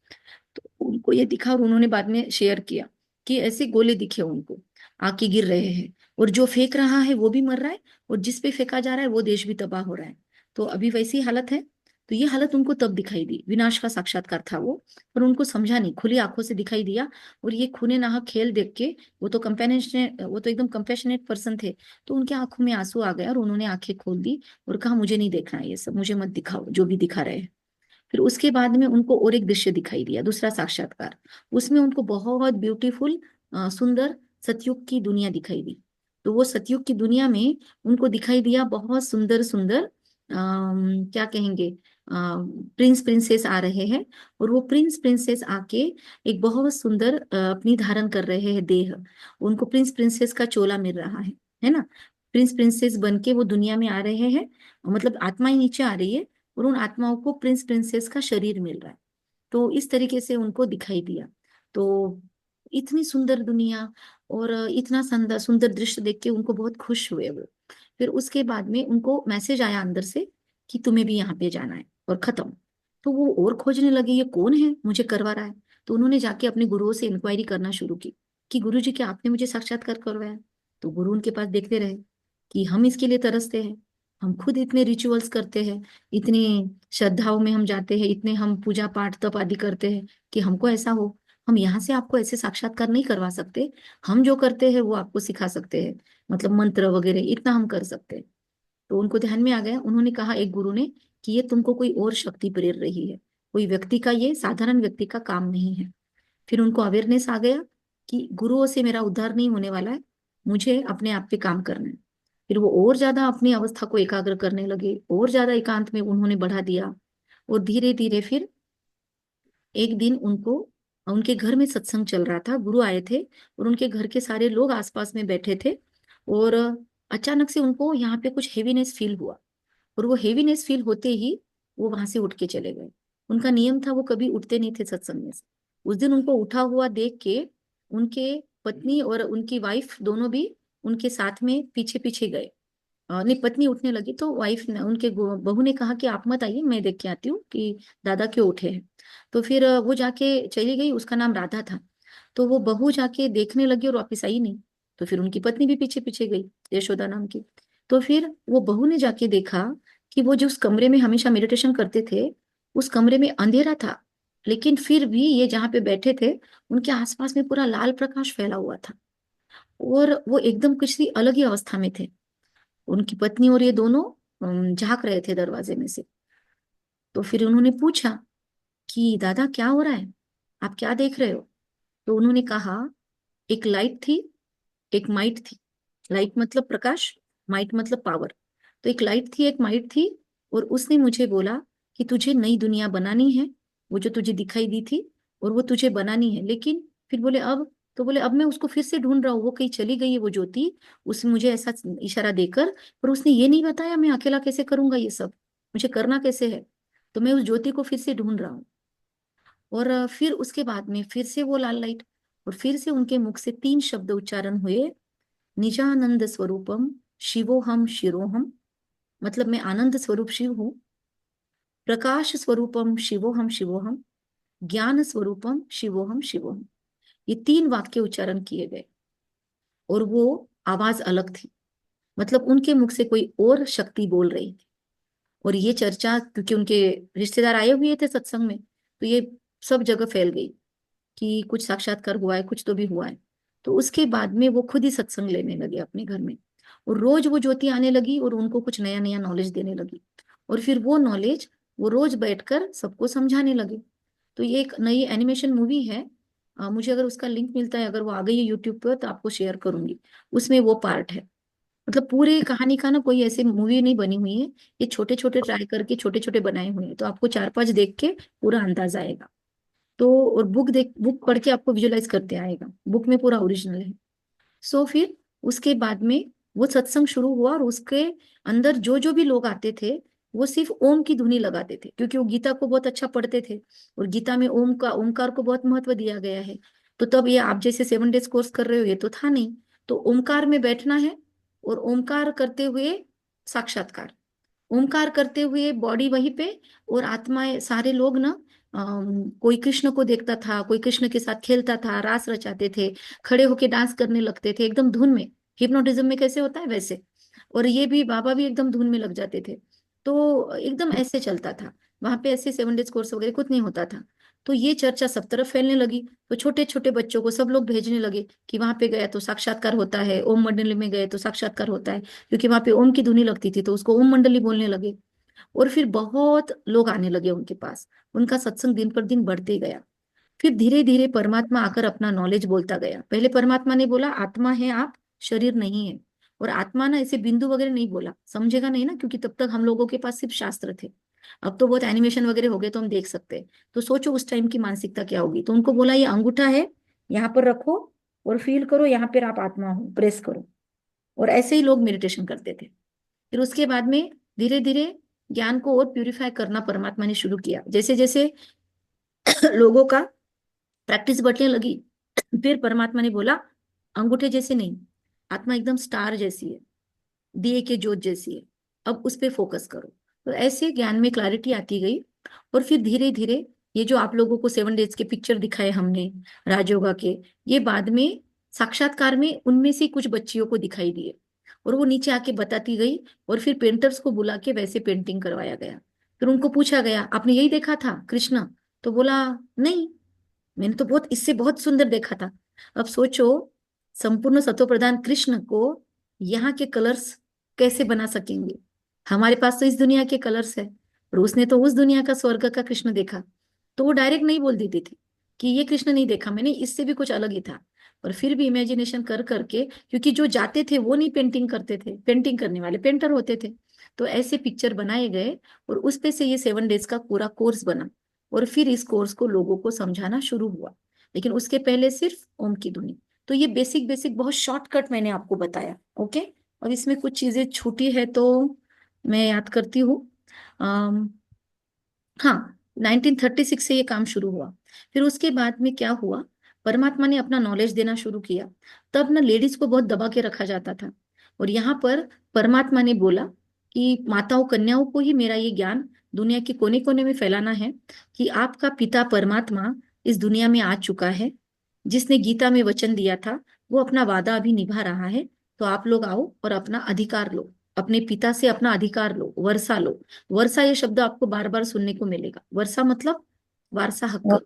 तो उनको ये दिखा, और उन्होंने बाद में शेयर किया कि ऐसे गोले दिखे उनको, आके गिर रहे हैं, और जो फेंक रहा है वो भी मर रहा है, और जिस पे फेंका जा रहा है वो देश भी तबाह हो रहा है। तो अभी वैसी हालत है। तो ये हालत उनको तब दिखाई दी, विनाश का साक्षात्कार था वो, पर उनको समझा नहीं, खुली आंखों से दिखाई दिया। और ये खूने नाहक खेल देख के, वो तो एकदम कंपैशनेट पर्सन थे, तो उनके आंखों में आंसू आ गया और उन्होंने आंखें खोल दी और कहा मुझे नहीं देखना है ये सब, मुझे मत दिखाओ जो भी दिखा रहे हैं। फिर उसके बाद में उनको और एक दृश्य दिखाई दिया, दूसरा साक्षात्कार। उसमें उनको बहुत ब्यूटीफुल, सुंदर सतयुग की दुनिया दिखाई दी। तो वो सतयुग की दुनिया में उनको दिखाई दिया बहुत सुंदर सुंदर, क्या कहेंगे, प्रिंस प्रिंसेस आ रहे हैं, और वो प्रिंस प्रिंसेस आके एक बहुत सुंदर अपनी धारण कर रहे हैं देह, उनको प्रिंस प्रिंसेस का चोला मिल रहा है ना। प्रिंस प्रिंसेस बन के वो दुनिया में आ रहे हैं, मतलब आत्मा ही नीचे आ रही है, और उन आत्माओं को प्रिंस प्रिंसेस का शरीर मिल रहा है। तो इस तरीके से उनको दिखाई दिया। तो इतनी सुंदर दुनिया और इतना सुंदर सुंदर दृश्य देख के उनको बहुत खुश हुए वो। फिर उसके बाद में उनको मैसेज आया अंदर से कि तुम्हें भी यहाँ पे जाना है, और खत्म। तो वो और खोजने लगे, ये कौन है मुझे करवा रहा है। तो उन्होंने जाके अपने गुरुओं से इंक्वायरी करना शुरू की कि गुरु जी क्या आपने मुझे साक्षात्कार करवाया। तो गुरु उनके पास देखते रहे कि हम इसके लिए तरसते हैं, हम खुद इतने रिचुअल्स करते हैं, इतनी श्रद्धाओं में हम जाते हैं, इतने हम पूजा पाठ तप आदि करते हैं कि हमको ऐसा हो, हम यहाँ से आपको ऐसे साक्षात्कार नहीं करवा सकते। हम जो करते हैं वो आपको सिखा सकते हैं, मतलब मंत्र वगैरह इतना हम कर सकते हैं। तो उनको ध्यान में आ गया, उन्होंने कहा एक गुरु ने कि ये तुमको कोई और शक्ति प्रेर रही है, कोई व्यक्ति का, ये साधारण व्यक्ति का काम नहीं है। फिर उनको अवेयरनेस आ गया कि गुरुओं से मेरा उद्धार नहीं होने वाला है, मुझे अपने आप पे काम करना है। फिर वो और ज्यादा अपनी अवस्था को एकाग्र करने लगे, और ज्यादा एकांत में उन्होंने बढ़ा दिया। और धीरे धीरे फिर एक दिन उनको, उनके घर में सत्संग चल रहा था, गुरु आए थे, और उनके घर के सारे लोग आसपास में बैठे थे। और अचानक से उनको यहाँ पे कुछ हेवीनेस फील हुआ, और वो हेवीनेस फील होते ही वो वहां से उठ के चले गए। उनका नियम था, वो कभी उठते नहीं थे सत्संग में से। उस दिन उनको उठा हुआ देख के उनके पत्नी और उनकी वाइफ दोनों भी उनके साथ में पीछे पीछे गए। नहीं, पत्नी उठने लगी तो वाइफ ने, उनके बहू ने कहा कि आप मत आइए, मैं देख के आती हूँ कि दादा क्यों उठे हैं। तो फिर वो जाके चली गई, उसका नाम राधा था। तो वो बहू जाके देखने लगी और वापस आई नहीं। तो फिर उनकी पत्नी भी पीछे पीछे गई, यशोदा नाम की। तो फिर वो बहू ने जाके देखा कि वो जो उस कमरे में हमेशा मेडिटेशन करते थे, उस कमरे में अंधेरा था, लेकिन फिर भी ये जहाँ पे बैठे थे उनके आसपास में पूरा लाल प्रकाश फैला हुआ था, और वो एकदम किसी अलग ही अवस्था में थे। उनकी पत्नी और ये दोनों झांक रहे थे दरवाजे में से। तो फिर उन्होंने पूछा कि दादा क्या हो रहा है, आप क्या देख रहे हो? तो उन्होंने कहा, एक लाइट थी, एक माइट थी। लाइट मतलब प्रकाश, माइट मतलब पावर। तो एक लाइट थी, एक माइट थी, और उसने मुझे बोला कि तुझे नई दुनिया बनानी है, वो जो तुझे दिखाई दी थी, और वो तुझे बनानी है। लेकिन फिर बोले अब, तो बोले अब मैं उसको फिर से ढूंढ रहा हूँ, वो कहीं चली गई है वो ज्योति। उसने मुझे ऐसा इशारा देकर, पर उसने ये नहीं बताया मैं अकेला कैसे करूंगा ये सब, मुझे करना कैसे है। तो मैं उस ज्योति को फिर से ढूंढ रहा हूँ। और फिर उसके बाद में फिर से वो लाल लाइट, और फिर से उनके मुख से 3 शब्द उच्चारण हुए, निजानंद स्वरूपम शिवोहम शिरोहम। मतलब मैं आनंद स्वरूप शिव हूँ, प्रकाश स्वरूपम शिवोहम शिवोहम, ज्ञान स्वरूपम शिवोहम शिवोहम। ये 3 वाक्य उच्चारण किए गए, और वो आवाज अलग थी। मतलब उनके मुख से कोई और शक्ति बोल रही थी। और ये चर्चा, क्योंकि उनके रिश्तेदार आए हुए थे सत्संग में, तो ये सब जगह फैल गई कि कुछ साक्षात्कार हुआ है, कुछ तो भी हुआ है। तो उसके बाद में वो खुद ही सत्संग लेने लगे अपने घर में, और रोज वो ज्योति आने लगी और उनको कुछ नया नया नॉलेज देने लगी। और फिर वो नॉलेज वो रोज बैठकर सबको समझाने लगे। तो ये एक नई एनिमेशन मूवी है। मुझे अगर उसका लिंक मिलता है, अगर वो आ गई है यूट्यूब पर, तो आपको शेयर करूंगी। उसमें वो पार्ट है। मतलब पूरी कहानी का ना कोई ऐसी मूवी नहीं बनी हुई है, ये छोटे छोटे ट्राई करके छोटे छोटे बनाए हुए हैं, तो आपको 4-5 देख के पूरा अंदाजा आएगा। तो और बुक पढ़ के आपको विजुलाइज करते आएगा, बुक में पूरा ओरिजिनल है। सो फिर उसके बाद में वो सत्संग शुरू हुआ, और उसके अंदर जो जो भी लोग आते थे वो सिर्फ ओम की धुनी लगाते थे, क्योंकि वो गीता को बहुत अच्छा पढ़ते थे, और गीता में ओमकार को बहुत महत्व दिया गया है। तो तब ये आप जैसे 7 डेज कोर्स कर रहे हो, ये तो था नहीं। तो ओमकार में बैठना है, और ओमकार करते हुए साक्षात्कार, ओमकार करते हुए बॉडी वहीं पे, और आत्माएं सारे लोग ना, कोई कृष्ण को देखता था, कोई कृष्ण के साथ खेलता था, रास रचाते थे, खड़े होके डांस करने लगते थे एकदम धुन में। हिप्नोटिज्म में कैसे होता है वैसे। और ये भी बाबा भी एकदम धुन में लग जाते थे। तो एकदम ऐसे चलता था वहां पे। ऐसे 7 डेज कोर्स वगैरह कुछ नहीं होता था। तो ये चर्चा सब तरफ फैलने लगी। तो छोटे छोटे बच्चों को सब लोग भेजने लगे कि वहां पे गया तो साक्षात्कार होता है, ओम मंडली में गए तो साक्षात्कार होता है, क्योंकि वहां पे ओम की धुनी लगती थी तो उसको ओम मंडली बोलने लगे। और फिर बहुत लोग आने लगे उनके पास, उनका सत्संग दिन पर दिन बढ़ते गया। फिर धीरे धीरे परमात्मा आकर अपना नॉलेज बोलता गया। पहले परमात्मा ने बोला आत्मा है आप, शरीर नहीं है। और आत्मा ना ऐसे बिंदु वगैरह नहीं बोला, समझेगा नहीं ना, क्योंकि तब तक हम लोगों के पास सिर्फ शास्त्र थे। अब तो बहुत एनिमेशन वगैरह हो गए तो हम देख सकते हैं। तो सोचो उस टाइम की मानसिकता क्या होगी। तो उनको बोला ये अंगूठा है, यहाँ पर रखो और फील करो यहाँ पर आप आत्मा हो, प्रेस करो। और ऐसे ही लोग मेडिटेशन करते थे। फिर उसके बाद में धीरे धीरे ज्ञान को और प्यूरिफाई करना परमात्मा ने शुरू किया। जैसे जैसे लोगों का प्रैक्टिस बढ़ने लगी, फिर परमात्मा ने बोला अंगूठे जैसे नहीं, आत्मा एकदम स्टार जैसी है, दिए के ज्योत जैसी है, अब उस पे फोकस करो। तो ऐसे ज्ञान में क्लैरिटी आती गई। और फिर धीरे धीरे ये जो आप लोगों को 7 डेज के पिक्चर दिखाए हमने राजयोगा के, ये बाद में साक्षात्कार में उनमें से कुछ बच्चियों को दिखाई दिए, और वो नीचे आके बताती गई। और फिर पेंटर्स को बुला के वैसे पेंटिंग करवाया गया। फिर उनको पूछा गया आपने यही देखा था कृष्ण? तो बोला नहीं, मैंने तो बहुत इससे बहुत सुंदर देखा था। अब सोचो, संपूर्ण सत्व प्रधान कृष्ण को यहाँ के कलर्स कैसे बना सकेंगे? हमारे पास तो इस दुनिया के कलर्स है, और उसने तो उस दुनिया का स्वर्ग का कृष्ण देखा। तो वो डायरेक्ट नहीं बोल देती थी कि ये कृष्ण नहीं देखा मैंने, इससे भी कुछ अलग ही था। पर फिर भी इमेजिनेशन कर करके, क्योंकि जो जाते थे वो नहीं पेंटिंग करते थे, पेंटिंग करने वाले पेंटर होते थे, तो ऐसे पिक्चर बनाए गए। और उस पे से ये 7 डेज का पूरा कोर्स बना। और फिर इस कोर्स को लोगों को समझाना शुरू हुआ, लेकिन उसके पहले सिर्फ ओम की धुनी। तो ये बेसिक बेसिक बहुत शॉर्टकट मैंने आपको बताया। ओके। और इसमें कुछ चीजें छूटी है तो मैं याद करती हूँ। अम, हाँ, 1936 से ये काम शुरू हुआ। फिर उसके बाद में क्या हुआ, परमात्मा ने अपना नॉलेज देना शुरू किया। तब ना लेडीज को बहुत दबा के रखा जाता था। और यहाँ पर परमात्मा ने बोला कि माताओं कन्याओं को ही मेरा ये ज्ञान दुनिया के कोने कोने में फैलाना है कि आपका पिता परमात्मा इस दुनिया में आ चुका है, जिसने गीता में वचन दिया था वो अपना वादा अभी निभा रहा है। तो आप लोग आओ और अपना अधिकार लो, अपने पिता से अपना अधिकार लो, वर्षा लो। वर्षा ये शब्द आपको बार बार सुनने को मिलेगा। वर्षा मतलब वारसा हक।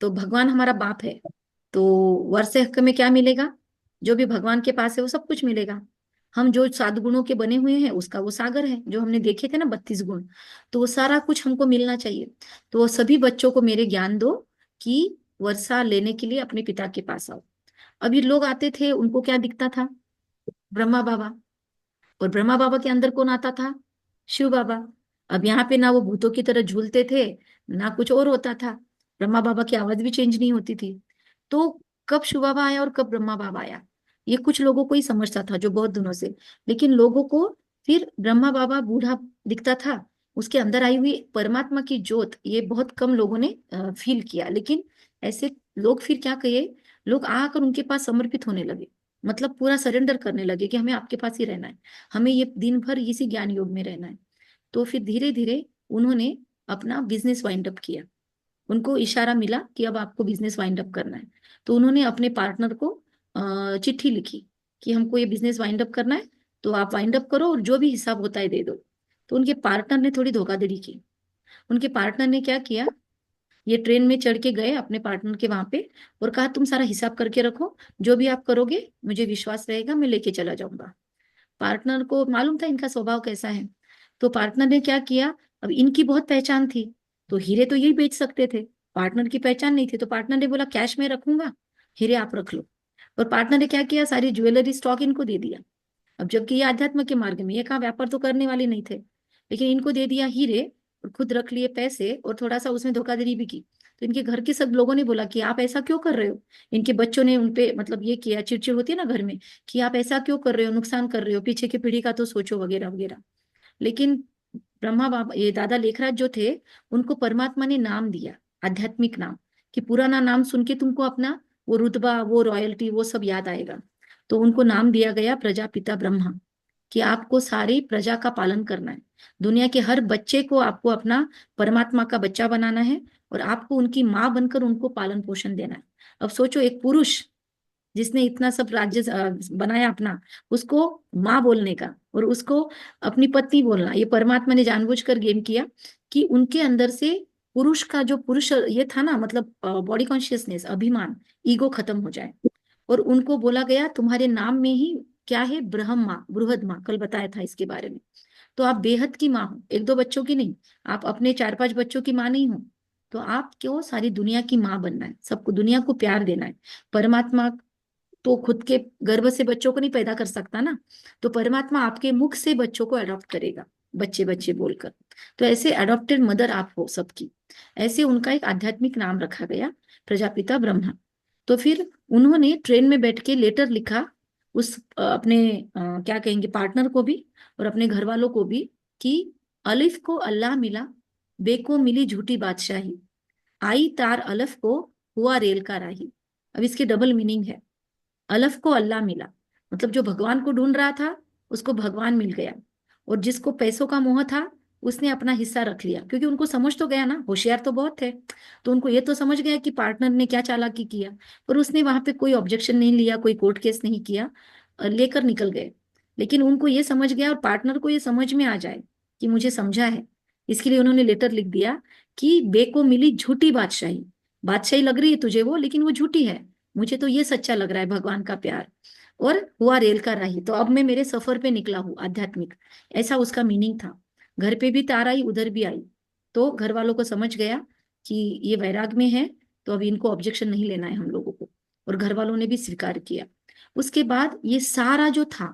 तो भगवान हमारा बाप है, तो वारसे हक में क्या मिलेगा? जो भी भगवान के पास है वो सब कुछ मिलेगा। हम जो 7 गुणों के बने हुए हैं उसका वो सागर है, जो हमने देखे थे ना 32 गुण, तो वो सारा कुछ हमको मिलना चाहिए। तो वो सभी बच्चों को मेरे ज्ञान दो कि वर्षा लेने के लिए अपने पिता के पास आओ। अभी लोग आते थे, उनको क्या दिखता था? ब्रह्मा बाबा। और ब्रह्मा बाबा के अंदर कौन आता था? शिव बाबा। अब यहाँ पे ना वो भूतों की तरह झूलते थे, ना कुछ और होता था। ब्रह्मा बाबा की आवाज भी चेंज नहीं होती थी। तो कब शिव बाबा आया और कब ब्रह्मा बाबा आया, ये कुछ लोगों को ही समझता था जो बहुत दिनों से। लेकिन लोगों को फिर ब्रह्मा बाबा बूढ़ा दिखता था, उसके अंदर आई हुई परमात्मा की ज्योत, ये बहुत कम लोगों ने फील किया। लेकिन ऐसे लोग फिर क्या कहे, लोग आकर उनके पास समर्पित होने लगे, मतलब पूरा सरेंडर करने लगे कि हमें आपके पास ही रहना है, हमें ये दिन भर इसी ज्ञान योग में रहना है। तो फिर धीरे धीरे उन्होंने अपना बिजनेस वाइंड अप किया। उनको इशारा मिला कि अब आपको बिजनेस वाइंड अप करना है। तो उन्होंने अपने पार्टनर को चिट्ठी लिखी कि हमको ये बिजनेस वाइंड अप करना है, तो आप वाइंड अप करो और जो भी हिसाब होता है दे दो। तो उनके पार्टनर ने थोड़ी धोखाधड़ी की। उनके पार्टनर ने क्या किया, ये ट्रेन में चढ़ के गए अपने पार्टनर के वहां पे और कहा तुम सारा हिसाब करके रखो, जो भी आप करोगे मुझे विश्वास रहेगा, मैं लेके चला जाऊंगा। पार्टनर को मालूम था इनका स्वभाव कैसा है। तो पार्टनर ने क्या किया, अब इनकी बहुत पहचान थी, तो हीरे तो यही बेच सकते थे, पार्टनर की पहचान नहीं थी। तो पार्टनर ने बोला कैश में रखूंगा, हीरे आप रख लो। और पार्टनर ने क्या किया, सारी ज्वेलरी स्टॉक इनको दे दिया। अब जबकि ये आध्यात्म के मार्ग में, ये कहा व्यापार तो करने वाले नहीं थे, लेकिन इनको दे दिया हीरे और खुद रख लिए पैसे, और थोड़ा सा उसमें धोखाधड़ी भी की। तो इनके घर के सब लोगों ने बोला कि आप ऐसा क्यों कर रहे हो। इनके बच्चों ने उनपे मतलब ये किया, चिड़चिड़ होती है ना घर में, कि आप ऐसा क्यों कर रहे हो, नुकसान कर रहे हो, पीछे की पीढ़ी का तो सोचो, वगैरह वगैरह। लेकिन ब्रह्मा बाबा, ये दादा लेखराज जो थे, उनको परमात्मा ने नाम दिया, आध्यात्मिक नाम, कि पुराना नाम सुन के तुमको अपना वो रुतबा, वो रॉयल्टी, वो सब याद आएगा। तो उनको नाम दिया गया प्रजापिता ब्रह्मा, कि आपको सारी प्रजा का पालन करना है, दुनिया के हर बच्चे को आपको अपना परमात्मा का बच्चा बनाना है, और आपको उनकी माँ बनकर उनको पालन पोषण देना है। अब सोचो, एक पुरुष जिसने इतना सब राज्य बनाया अपना, उसको माँ बोलने का और उसको अपनी पत्नी बोलना, ये परमात्मा ने जानबूझकर गेम किया कि उनके अंदर से पुरुष का जो पुरुष ये था ना, मतलब बॉडी कॉन्शियसनेस, अभिमान, ईगो खत्म हो जाए। और उनको बोला गया तुम्हारे नाम में ही क्या है, ब्रह्मा, बृहद माँ, कल बताया था इसके बारे में। तो आप बेहद की माँ हो, 1-2 बच्चों की नहीं, आप अपने 4-5 बच्चों की माँ नहीं हो। तो आप क्यों, सारी दुनिया की माँ बनना है, सबको दुनिया को प्यार देना है। परमात्मा तो खुद के गर्भ से बच्चों को नहीं पैदा कर सकता ना, तो परमात्मा आपके मुख से बच्चों को अडॉप्ट करेगा, बच्चे बच्चे बोलकर। तो ऐसे अडॉप्टेड मदर आप हो सबकी। ऐसे उनका एक आध्यात्मिक नाम रखा गया, प्रजापिता ब्रह्मा। तो फिर उन्होंने ट्रेन में बैठ के लेटर लिखा उस अपने क्या कहेंगे पार्टनर को भी और अपने घर वालों को भी, कि अलिफ को अल्लाह मिला, बे को मिली झूठी बादशाही, आई तार अलफ को हुआ रेल का राही। अब इसके डबल मीनिंग है। अलफ को अल्लाह मिला, मतलब जो भगवान को ढूंढ रहा था उसको भगवान मिल गया, और जिसको पैसों का मोह था उसने अपना हिस्सा रख लिया, क्योंकि उनको समझ तो गया ना, होशियार तो बहुत थे। तो उनको ये तो समझ गया कि पार्टनर ने क्या चालाकी किया, पर उसने वहां पे कोई ऑब्जेक्शन नहीं लिया, कोई कोर्ट केस नहीं किया, लेकर निकल गए। लेकिन उनको ये समझ गया, और पार्टनर को ये समझ में आ जाए कि मुझे समझा है, इसके लिए उन्होंने लेटर लिख दिया कि बे को मिली झूठी बादशाही, बादशाही लग रही है तुझे वो, लेकिन वो झूठी है, मुझे तो ये सच्चा लग रहा है भगवान का प्यार, और हुआ रेल का राही। तो अब मैं मेरे सफर पे निकला हूँ आध्यात्मिक, ऐसा उसका मीनिंग था। घर पे भी तार आई, उधर भी आई। तो घर वालों को समझ गया कि ये वैराग में है, तो अब इनको ऑब्जेक्शन नहीं लेना है हम लोगों को, और घर वालों ने भी स्वीकार किया। उसके बाद ये सारा जो था,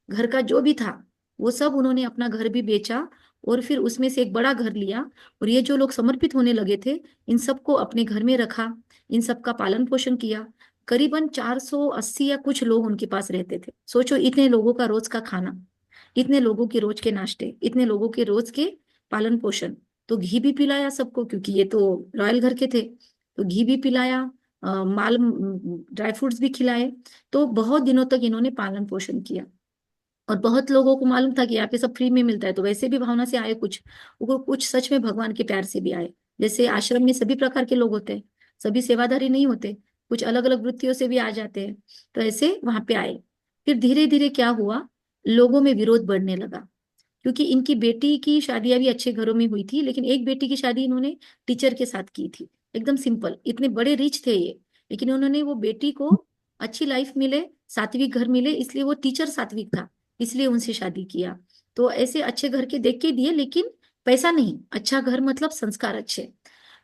घर का जो भी था, वो सब उन्होंने अपना घर भी बेचा, और फिर उसमें से एक बड़ा घर लिया, और ये जो लोग समर्पित होने लगे थे इन सबको अपने घर में रखा, इन सबका पालन पोषण किया। करीबन 480 या कुछ लोग उनके पास रहते थे। सोचो, इतने लोगों का रोज का खाना, इतने लोगों के रोज के नाश्ते, इतने लोगों के रोज के पालन पोषण। तो घी भी पिलाया सबको, क्योंकि ये तो रॉयल घर के थे, तो घी भी पिलाया, माल ड्राई फ्रूट्स भी खिलाए। तो बहुत दिनों तक इन्होंने पालन पोषण किया। और बहुत लोगों को मालूम था कि यहाँ पे सब फ्री में मिलता है, तो वैसे भी भावना से आए कुछ, वो कुछ सच में भगवान के प्यार से भी आए। जैसे आश्रम में सभी प्रकार के लोग होते हैं, सभी सेवादारी नहीं होते, कुछ अलग अलग वृत्तियों से भी आ जाते हैं, तो ऐसे वहां पे आए। फिर धीरे धीरे क्या हुआ, लोगों में विरोध बढ़ने लगा, क्योंकि इनकी बेटी की शादियां भी अच्छे घरों में हुई थी, लेकिन एक बेटी की शादी इन्होंने टीचर के साथ की थी, एकदम सिंपल, इतने बड़े रिच थे ये, लेकिन उन्होंने वो बेटी को अच्छी लाइफ मिले, सात्विक घर मिले, इसलिए वो टीचर सात्विक था, इसलिए उनसे शादी किया। तो ऐसे अच्छे घर के देख के दिए, लेकिन पैसा नहीं, अच्छा घर मतलब संस्कार अच्छे।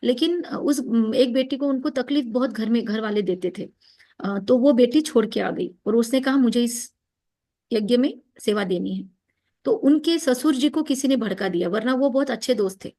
लेकिन उस एक बेटी को उनको तकलीफ बहुत घर में घर वाले देते थे, तो वो बेटी छोड़ के आ गई और उसने कहा मुझे इस यज्ञ में सेवा देनी है। तो उनके ससुर जी को किसी ने भड़का दिया, वरना वो बहुत अच्छे दोस्त थे।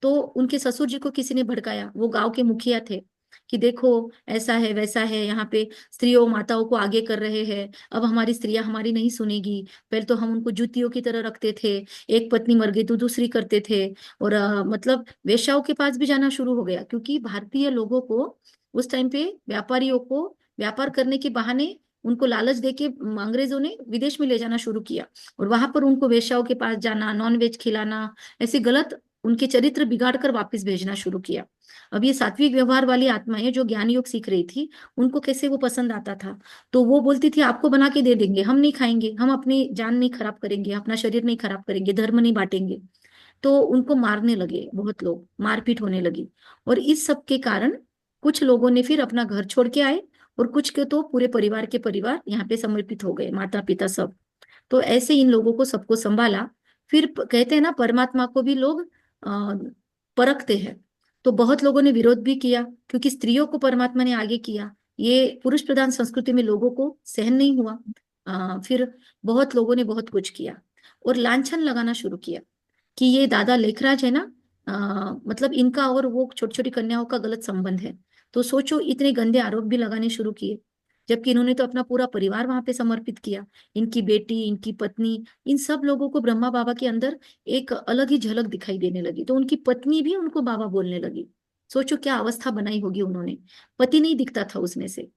तो उनके ससुर जी को किसी ने भड़काया, वो गांव के मुखिया थे, कि देखो ऐसा है वैसा है, यहाँ पे स्त्रियों माताओं को आगे कर रहे हैं, अब हमारी स्त्रियां हमारी नहीं सुनेगी, पहले तो हम उनको जुतियों की तरह रखते थे, एक पत्नी मर गई तो दूसरी करते थे, और मतलब वेश्याओं के पास भी जाना शुरू हो गया, क्योंकि भारतीय लोगों को उस टाइम पे व्यापारियों को व्यापार करने के बहाने उनको लालच देके अंग्रेजों ने विदेश में ले जाना शुरू किया, और वहां पर उनको वेश्याओं के पास जाना, नॉन वेज खिलाना, ऐसे गलत उनके चरित्र बिगाड़ कर वापस भेजना शुरू किया। अब ये सात्विक व्यवहार वाली आत्माएं जो ज्ञान योग सीख रही थी, उनको कैसे वो पसंद आता था, तो वो बोलती थी आपको बना के दे देंगे, हम नहीं खाएंगे, हम अपनी जान नहीं खराब करेंगे, अपना शरीर नहीं खराब करेंगे, धर्म नहीं बांटेंगे। तो उनको मारने लगे, बहुत लोग मारपीट होने लगी, और इस सब के कारण कुछ लोगों ने फिर अपना घर छोड़ के आए, और कुछ के तो पूरे परिवार के परिवार यहाँ पे समर्पित हो गए, माता पिता सब। तो ऐसे इन लोगों को सबको संभाला। फिर कहते हैं ना, परमात्मा को भी लोग परखते हैं, तो बहुत लोगों ने विरोध भी किया, क्योंकि स्त्रियों को परमात्मा ने आगे किया, ये पुरुष प्रधान संस्कृति में लोगों को सहन नहीं हुआ। फिर बहुत लोगों ने बहुत कुछ किया और लांछन लगाना शुरू किया कि ये दादा लेखराज है ना, मतलब इनका और वो छोटी छोटी कन्याओं का गलत संबंध है। तो सोचो, इतने गंदे आरोप भी लगाने शुरू किए, जबकि इन्होंने तो अपना पूरा परिवार वहां पे समर्पित किया, इनकी बेटी, इनकी पत्नी, इन सब लोगों को ब्रह्मा बाबा के अंदर एक अलग ही झलक दिखाई देने लगी, तो उनकी पत्नी भी उनको बाबा बोलने लगी। सोचो क्या अवस्था बनाई होगी उन्होंने, पति नहीं दिखता था उसमें से,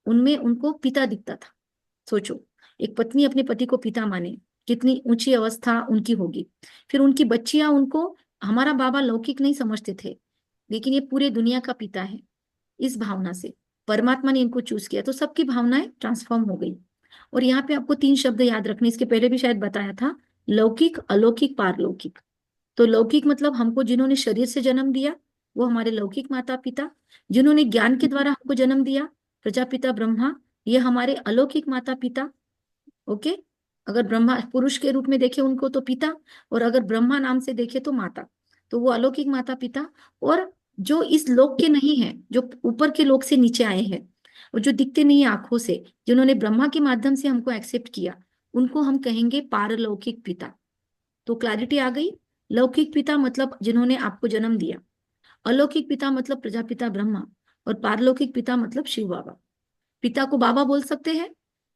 उनमें उनको पिता दिखता था। सोचो, एक पत्नी अपने पति को पिता माने, कितनी ऊंची अवस्था उनकी होगी। फिर उनकी बच्चियां उनको, हमारा बाबा लौकिक नहीं समझते थे, लेकिन ये पूरे दुनिया का पिता है, इस भावना से परमात्मा ने इनको चूज किया, तो सबकी भावनाएं ट्रांसफॉर्म हो गई। और यहाँ पे आपको 3 शब्द याद रखने, इसके पहले भी शायद बताया था, लौकिक, अलौकिक, पारलौकिक। तो लौकिक मतलब हमको जिन्होंने शरीर से जन्म दिया, वो हमारे लौकिक माता पिता। जिन्होंने ज्ञान के द्वारा हमको जन्म दिया, प्रजापिता ब्रह्मा, ये हमारे अलौकिक माता पिता। ओके, अगर ब्रह्मा पुरुष के रूप में देखे उनको तो पिता, और अगर ब्रह्मा नाम से देखे तो माता, तो वो अलौकिक माता पिता। और जो इस लोक के नहीं है, जो ऊपर के लोक से नीचे आए हैं, और जो दिखते नहीं है आंखों से, जिन्होंने ब्रह्मा के माध्यम से हमको एक्सेप्ट किया, उनको हम कहेंगे पारलौकिक पिता। तो क्लैरिटी आ गई। लौकिक पिता मतलब जिन्होंने आपको जन्म दिया, अलौकिक पिता मतलब प्रजापिता ब्रह्मा, और पारलौकिक पिता मतलब शिव बाबा। पिता को बाबा बोल सकते हैं,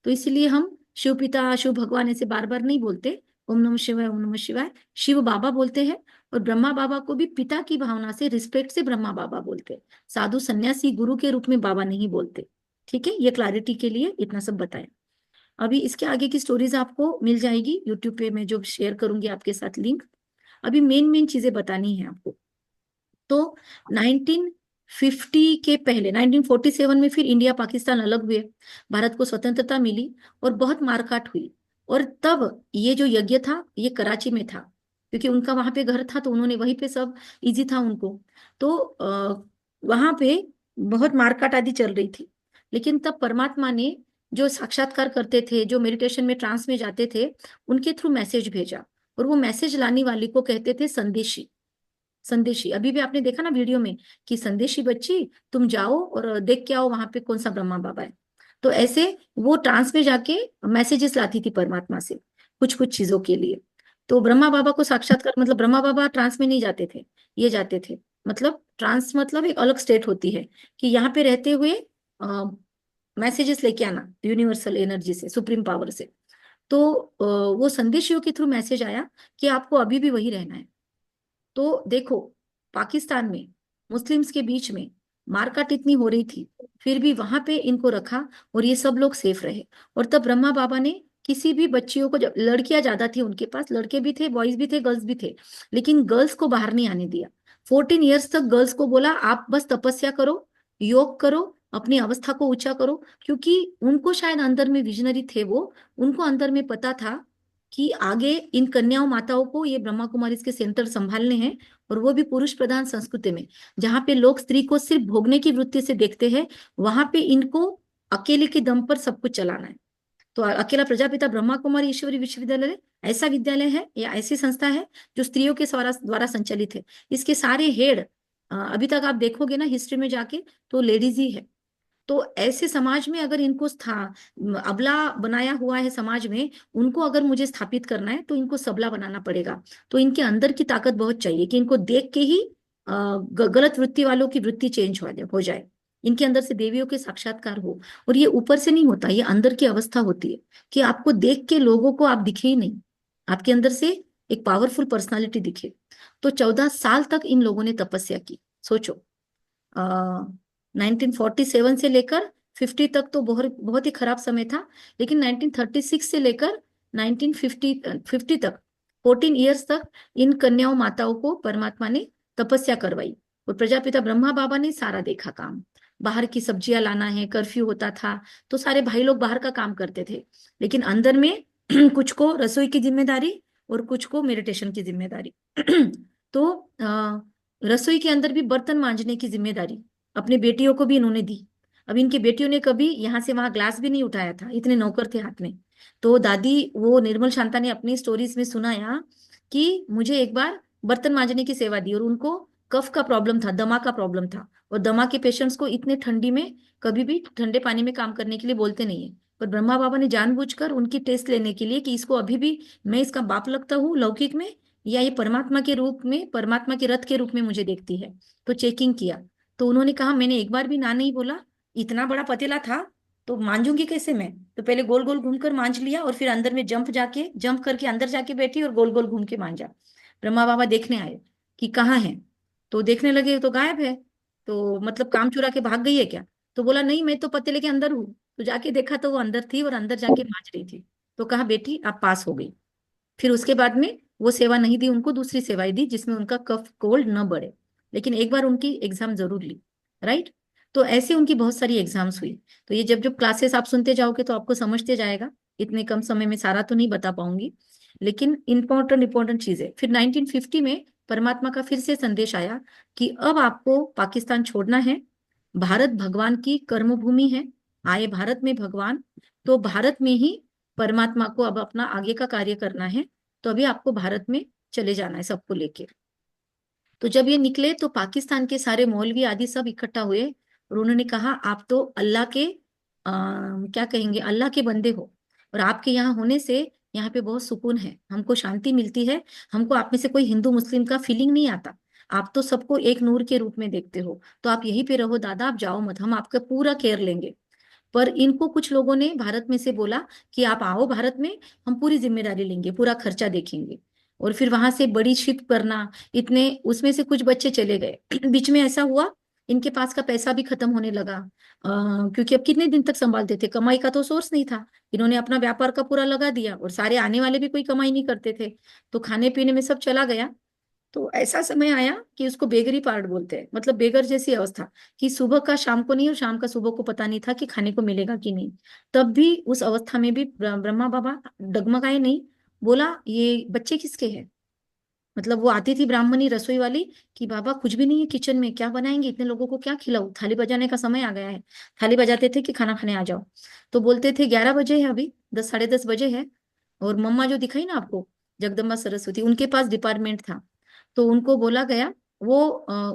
तो इसलिए हम शिव पिता, शिव भगवान ऐसे बार बार नहीं बोलते, ओम नमः शिवाय, ओम नमः शिवाय, शिव बाबा बोलते हैं। और ब्रह्मा बाबा को भी पिता की भावना से, रिस्पेक्ट से ब्रह्मा बाबा बोलते हैं, साधु सन्यासी गुरु के रूप में बाबा नहीं बोलते। ठीक है, ये क्लैरिटी के लिए इतना सब बताया। अभी इसके आगे की स्टोरीज आपको मिल जाएगी यूट्यूब पे, मैं जो शेयर करूंगी आपके साथ लिंक। अभी मेन मेन चीजें बतानी है आपको। तो 1950 के पहले 1947 में फिर इंडिया पाकिस्तान अलग हुए, भारत को स्वतंत्रता मिली और बहुत मारकाट हुई। और तब ये जो यज्ञ था ये कराची में था, क्योंकि उनका वहां पे घर था, तो उन्होंने वहीं पे, सब इजी था उनको। तो वहां पे बहुत मारकाट आदि चल रही थी। लेकिन तब परमात्मा ने जो साक्षात्कार करते थे, जो मेडिटेशन में ट्रांस में जाते थे, उनके थ्रू मैसेज भेजा, और वो मैसेज लाने वाली को कहते थे संदेशी। संदेशी, अभी भी आपने देखा ना वीडियो में कि संदेशी बच्ची तुम जाओ और देख के आओ वहां पे कौन सा ब्रह्मा बाबा है। तो ऐसे वो ट्रांस में जाके मैसेजेस लाती थी परमात्मा से कुछ कुछ चीजों के लिए। तो ब्रह्मा बाबा को साक्षात्कार, मतलब ब्रह्मा बाबा ट्रांस में नहीं जाते थे, ये जाते थे। मतलब ट्रांस मतलब एक अलग स्टेट होती है, कि यहाँ पे रहते हुए मैसेजेस लेके आना यूनिवर्सल एनर्जी से, सुप्रीम पावर से। तो वो संदेशियों के थ्रू मैसेज आया कि आपको अभी भी वही रहना है। तो देखो, पाकिस्तान में मुस्लिम्स के बीच में मारकाट इतनी हो रही थी, फिर भी वहां पे इनको रखा और ये सब लोग सेफ रहे। और तब ब्रह्मा बाबा ने किसी भी बच्चियों को, जब लड़कियां ज्यादा थी उनके पास, लड़के भी थे, बॉयज भी थे, गर्ल्स भी थे, लेकिन गर्ल्स को बाहर नहीं आने दिया। 14 ईयर्स तक गर्ल्स को बोला आप बस तपस्या करो, योग करो, अपनी अवस्था को ऊंचा करो, क्योंकि उनको शायद अंदर में विजनरी थे वो, उनको अंदर में पता था कि आगे इन कन्याओं माताओं को ये ब्रह्मा कुमारी के सेंटर संभालने हैं, और वो भी पुरुष प्रधान संस्कृति में, जहाँ पे लोग स्त्री को सिर्फ भोगने की वृत्ति से देखते हैं, वहां पे इनको अकेले के दम पर सब कुछ चलाना है। तो अकेला प्रजापिता ब्रह्मा कुमारी ईश्वरी विश्वविद्यालय ऐसा विद्यालय है या ऐसी संस्था है जो स्त्रियों के द्वारा संचालित है। इसके सारे हेड अभी तक आप देखोगे ना हिस्ट्री में जाके, तो लेडीज ही है। तो ऐसे समाज में अगर इनको अबला बनाया हुआ है समाज में, उनको अगर मुझे स्थापित करना है तो इनको सबला बनाना पड़ेगा। तो इनके अंदर की ताकत बहुत चाहिए कि इनको देख के ही गलत वृत्ति वालों की वृत्ति चेंज हो जाए, इनके अंदर से देवियों के साक्षात्कार हो। और ये ऊपर से नहीं होता, ये अंदर की अवस्था होती है कि आपको देख के लोगों को आप दिखे ही नहीं, आपके अंदर से एक पावरफुल पर्सनालिटी दिखे। तो 14 साल तक इन लोगों ने तपस्या की। सोचो 1947 से लेकर 50 तक तो बहुत बहुत ही खराब समय था, लेकिन 1936 से लेकर 1950 तक 14 ईयर्स तक इन कन्याओं माताओं को परमात्मा ने तपस्या करवाई। और प्रजापिता ब्रह्मा बाबा ने सारा देखा काम, बाहर की सब्जियां लाना है, कर्फ्यू होता था तो सारे भाई लोग बाहर का काम करते थे, लेकिन अंदर में कुछ को रसोई की जिम्मेदारी और कुछ को मेडिटेशन की जिम्मेदारी। तो रसोई के अंदर भी बर्तन मांजने की जिम्मेदारी अपनी बेटियों को भी इन्होंने दी। अब इनकी बेटियों ने कभी यहाँ से वहां ग्लास भी नहीं उठाया था, इतने नौकर थे हाथ में। तो दादी वो निर्मल शांता ने अपनी स्टोरीज में सुनाया कि मुझे एक बार बर्तन मांजने की सेवा दी, और उनको कफ का प्रॉब्लम था, दमा का प्रॉब्लम था, और दमा के पेशेंट्स को इतने ठंडी में कभी भी ठंडे पानी में काम करने के लिए बोलते नहीं है। पर ब्रह्मा बाबा ने जानबूझकर उनकी टेस्ट लेने के लिए कि इसको अभी भी मैं इसका बाप लगता हूँ लौकिक में, या ये परमात्मा के रूप में, परमात्मा के रथ के रूप में मुझे देखती है, तो चेकिंग किया। तो उन्होंने कहा मैंने एक बार भी ना नहीं बोला, इतना बड़ा पतीला था तो मांजूंगी कैसे मैं, तो पहले गोल गोल घूमकर मांज लिया, और फिर अंदर में जंप करके अंदर जाके बैठी और गोल गोल घूम के मांजा। ब्रह्मा बाबा देखने आए कि कहाँ है, तो देखने लगे तो गायब है। तो मतलब काम चुरा के भाग गई है क्या? तो बोला नहीं, मैं तो पतीले के अंदर हूँ। तो जाके देखा तो वो अंदर थी और अंदर जाके मांज रही थी। तो कहा बेटी आप पास हो गई। फिर उसके बाद में वो सेवा नहीं दी उनको, दूसरी सेवाएं दी जिसमें उनका कफ कोल्ड न बढ़े, लेकिन एक बार उनकी एग्जाम जरूर ली। राइट। तो ऐसे उनकी बहुत सारी एग्जाम्स हुई। तो ये जब जब क्लासेस आप सुनते जाओगे तो आपको समझते जाएगा, इतने कम समय में सारा तो नहीं बता पाऊंगी, लेकिन इंपॉर्टेंट इंपॉर्टेंट चीजें। फिर 1950 में परमात्मा का फिर से संदेश आया कि अब आपको पाकिस्तान छोड़ना है, भारत भगवान की कर्मभूमि है, आए भारत में भगवान, तो भारत में ही परमात्मा को अब अपना आगे का कार्य करना है, तो अभी आपको भारत में चले जाना है सबको लेके। तो जब ये निकले तो पाकिस्तान के सारे मौलवी आदि सब इकट्ठा हुए, और उन्होंने कहा आप तो अल्लाह के क्या कहेंगे, अल्लाह के बंदे हो, और आपके यहाँ होने से यहाँ पे बहुत सुकून है, हमको शांति मिलती है, हमको आप में से कोई हिंदू मुस्लिम का फीलिंग नहीं आता, आप तो सबको एक नूर के रूप में देखते हो, तो आप यहीं पे रहो दादा, आप जाओ मत, हम आपका पूरा केयर लेंगे। पर इनको कुछ लोगों ने भारत में से बोला कि आप आओ भारत में, हम पूरी जिम्मेदारी लेंगे, पूरा खर्चा देखेंगे। और फिर वहां से बड़ी शिप करना, इतने उसमें से कुछ बच्चे चले गए। बीच में ऐसा हुआ इनके पास का पैसा भी खत्म होने लगा, क्योंकि अब कितने दिन तक संभालते थे, कमाई का तो सोर्स नहीं था, इन्होंने अपना व्यापार का पूरा लगा दिया, और सारे आने वाले भी कोई कमाई नहीं करते थे, तो खाने पीने में सब चला गया। तो ऐसा समय आया कि उसको बेगरी पार्ट बोलते हैं, मतलब बेगर जैसी अवस्था, कि सुबह का शाम को नहीं और शाम का सुबह को पता नहीं था कि खाने को मिलेगा कि नहीं। तब भी उस अवस्था में भी ब्रह्मा बाबा डगमगाए नहीं, बोला ये बच्चे किसके हैं। मतलब वो आती थी ब्राह्मणी रसोई वाली कि बाबा कुछ भी नहीं है किचन में, क्या बनाएंगे, इतने लोगों को क्या खिलाऊं, थाली बजाने का समय आ गया है। थाली बजाते थे कि खाना खाने आ जाओ, तो बोलते थे 11 बजे है अभी, 10 साढ़े 10 बजे है। और मम्मा जो दिखाई ना आपको जगदम्बा सरस्वती, उनके पास डिपार्टमेंट था, तो उनको बोला गया, वो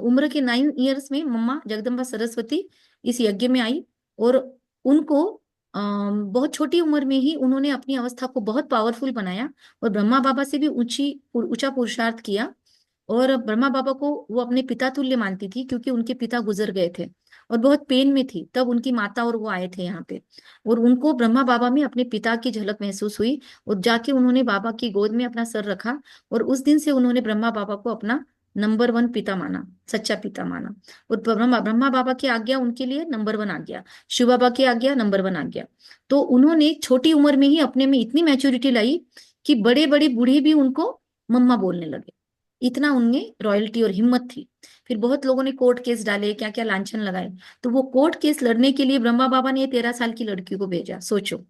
उम्र के 9 ईयर्स में मम्मा जगदम्बा सरस्वती इस यज्ञ में आई, और उनको बहुत छोटी उम्र में ही उन्होंने अपनी अवस्था को बहुत पावरफुल बनाया, और ब्रह्मा बाबा से भी ऊंचा पुरुषार्थ किया। और ब्रह्मा बाबा को वो अपने पिता तुल्य मानती थी, क्योंकि उनके पिता गुजर गए थे और बहुत पेन में थी, तब उनकी माता और वो आए थे यहाँ पे, और उनको ब्रह्मा बाबा में अपने पिता की झलक महसूस हुई, और जाके उन्होंने बाबा की गोद में अपना सर रखा, और उस दिन से उन्होंने ब्रह्मा बाबा को अपना नंबर वन पिता माना, सच्चा पिता माना। और ब्रह्मा ब्रह्मा बाबा की आज्ञा उनके लिए नंबर वन आज्ञा, शिव बाबा की आज्ञा नंबर वन आज्ञा। तो उन्होंने छोटी उम्र में ही अपने में इतनी मैच्योरिटी लाई कि बड़े बड़े बूढ़े भी उनको मम्मा बोलने लगे। इतना उनमें रॉयल्टी और हिम्मत थी। फिर बहुत लोगों ने कोर्ट केस डाले, क्या क्या लांछन लगाए। तो वो कोर्ट केस लड़ने के लिए ब्रह्मा बाबा ने 13 साल की लड़की को भेजा, सोचो,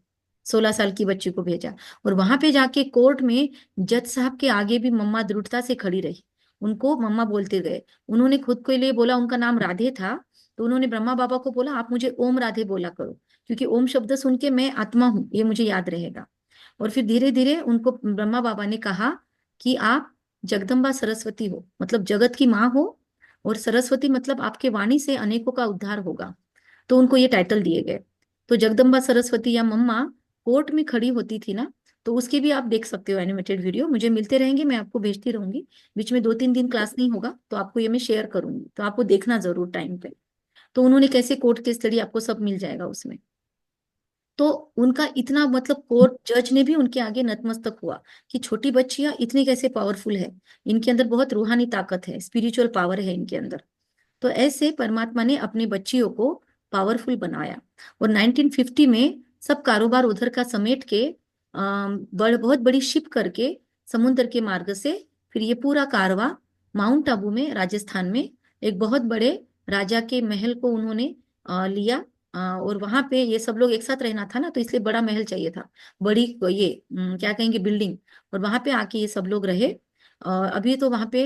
16 साल की बच्ची को भेजा। और वहां पे जाके कोर्ट में जज साहब के आगे भी मम्मा दृढ़ता से खड़ी रही, उनको मम्मा बोलते गए। उन्होंने खुद के लिए बोला, उनका नाम राधे था, तो उन्होंने ब्रह्मा बाबा को बोला आप मुझे ओम राधे बोला करो, क्योंकि ओम शब्द सुन के मैं आत्मा हूं, ये मुझे याद रहेगा। और फिर धीरे धीरे उनको ब्रह्मा बाबा ने कहा कि आप जगदम्बा सरस्वती हो, मतलब जगत की माँ हो, और सरस्वती मतलब आपके वाणी से अनेकों का उद्धार होगा। तो उनको ये टाइटल दिए गए। तो जगदम्बा सरस्वती या मम्मा कोर्ट में खड़ी होती थी ना, तो उसकी भी आप देख सकते हो एनिमेटेड वीडियो, मुझे मिलते रहेंगे, मैं आपको भेजती रहूंगी। बीच में 2-3 दिन क्लास नहीं होगा तो आपको ये मैं शेयर करूंगी, तो आपको देखना जरूर टाइम पे। तो उन्होंने कैसे कोर्ट केस लड़ी, आपको सब मिल जाएगा उसमें। तो उनका इतना मतलब कोर्ट जज ने भी उनके आगे नतमस्तक हुआ कि छोटी बच्चियां इतनी कैसे पावरफुल है, इनके अंदर बहुत रूहानी ताकत है, स्पिरिचुअल पावर है इनके अंदर। तो ऐसे परमात्मा ने अपनी बच्चियों को पावरफुल बनाया। और 1950 में सब कारोबार उधर का समेट के बहुत बड़ी शिप करके समुद्र के मार्ग से फिर ये पूरा कारवा माउंट आबू में राजस्थान में एक बहुत बड़े राजा के महल को उन्होंने लिया। और वहां पे ये सब लोग एक साथ रहना था ना, तो इसलिए बड़ा महल चाहिए था, बड़ी ये क्या कहेंगे बिल्डिंग। और वहां पे आके ये सब लोग रहे। अभी तो वहां पे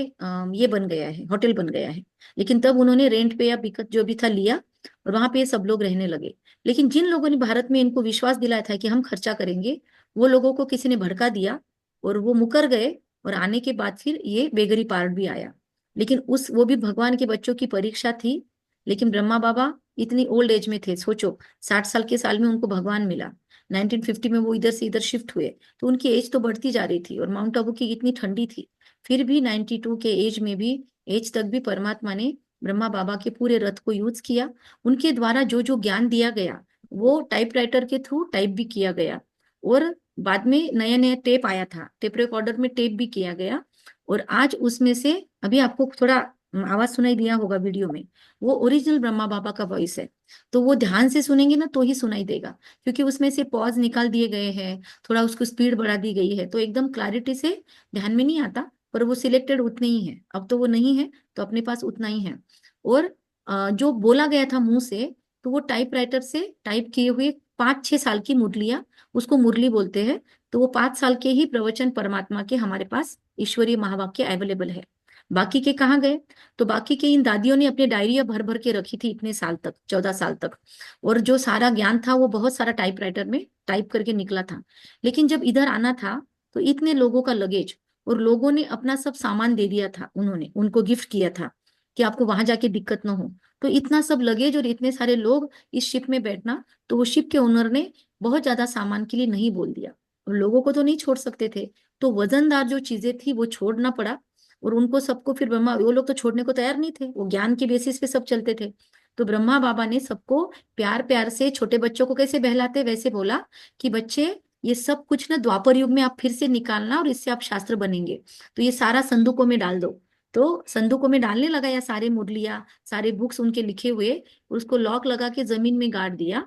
ये बन गया है, होटल बन गया है। लेकिन तब उन्होंने रेंट पे या बिकत जो भी था लिया, और वहां पे ये सब लोग रहने लगे। लेकिन जिन लोगों ने भारत में इनको विश्वास दिलाया था कि हम खर्चा करेंगे, वो लोगों को किसी ने भड़का दिया और वो मुकर गए। और आने के बाद फिर ये बेगरी पार्ट भी आया। लेकिन उस वो भी भगवान के बच्चों की परीक्षा थी। लेकिन ब्रह्मा बाबा इतनी ओल्ड एज में थे, सोचो 60 साल के साल में उनको भगवान मिला। 1950 में वो इधर से इधर शिफ्ट हुए, तो उनकी एज तो बढ़ती जा रही थी और माउंट आबू की इतनी ठंडी थी। फिर भी 92 के एज में भी, एज तक भी परमात्मा ने ब्रह्मा बाबा के पूरे रथ को यूज किया। उनके द्वारा जो जो ज्ञान दिया गया वो टाइपराइटर के थ्रू टाइप भी किया गया। और बाद में नया नया टेप आया था, टेप रिकॉर्डर में टेप भी किया गया। और आज उसमें से अभी आपको थोड़ा आवाज सुनाई दिया होगा वीडियो में, वो ओरिजिनल ब्रह्मा बाबा का वॉइस है। तो वो ध्यान से सुनेंगे ना तो ही सुनाई देगा, क्योंकि उसमें से पॉज निकाल दिए गए हैं, थोड़ा उसको स्पीड बढ़ा दी गई है, तो एकदम क्लैरिटी से ध्यान में नहीं आता। पर वो सिलेक्टेड उतने ही है, अब तो वो नहीं है, तो अपने पास उतना ही है। और जो बोला गया था मुंह से, तो वो टाइपराइटर से टाइप किए हुए 5-6 साल की मुरलियां, उसको मुरली बोलते हैं। तो वो 5 साल के ही प्रवचन परमात्मा के हमारे पास ईश्वरीय महावाक्य अवेलेबल है। बाकी के कहाँ गए? तो बाकी के इन दादियों ने अपनी डायरिया भर भर के रखी थी इतने साल तक, 14 साल तक। और जो सारा ज्ञान था वो बहुत सारा टाइपराइटर में टाइप करके निकला था। लेकिन जब इधर आना था तो इतने लोगों का लगेज, और लोगों ने अपना सब सामान दे दिया था, उन्होंने उनको गिफ्ट किया था कि आपको वहां जाके दिक्कत ना हो। तो इतना सब लगेज और इतने सारे लोग इस शिप में बैठना, तो वो शिप के ओनर ने बहुत ज्यादा सामान के लिए नहीं बोल दिया। और लोगों को तो नहीं छोड़ सकते थे, तो वजनदार जो चीजें थी वो छोड़ना पड़ा। और उनको सबको फिर ब्रह्मा, वो लोग तो छोड़ने को तैयार नहीं थे, वो ज्ञान के बेसिस पे सब चलते थे। तो ब्रह्मा बाबा ने सबको प्यार प्यार से, छोटे बच्चों को कैसे बहलाते वैसे बोला कि बच्चे ये सब कुछ ना द्वापर युग में आप फिर से निकालना, और इससे आप शास्त्र बनेंगे। तो ये सारा संदूकों में डाल दो। तो संदूकों में डालने लगा या सारे मुरलिया, सारे बुक्स उनके लिखे हुए, और उसको लॉक लगा के जमीन में गाड़ दिया।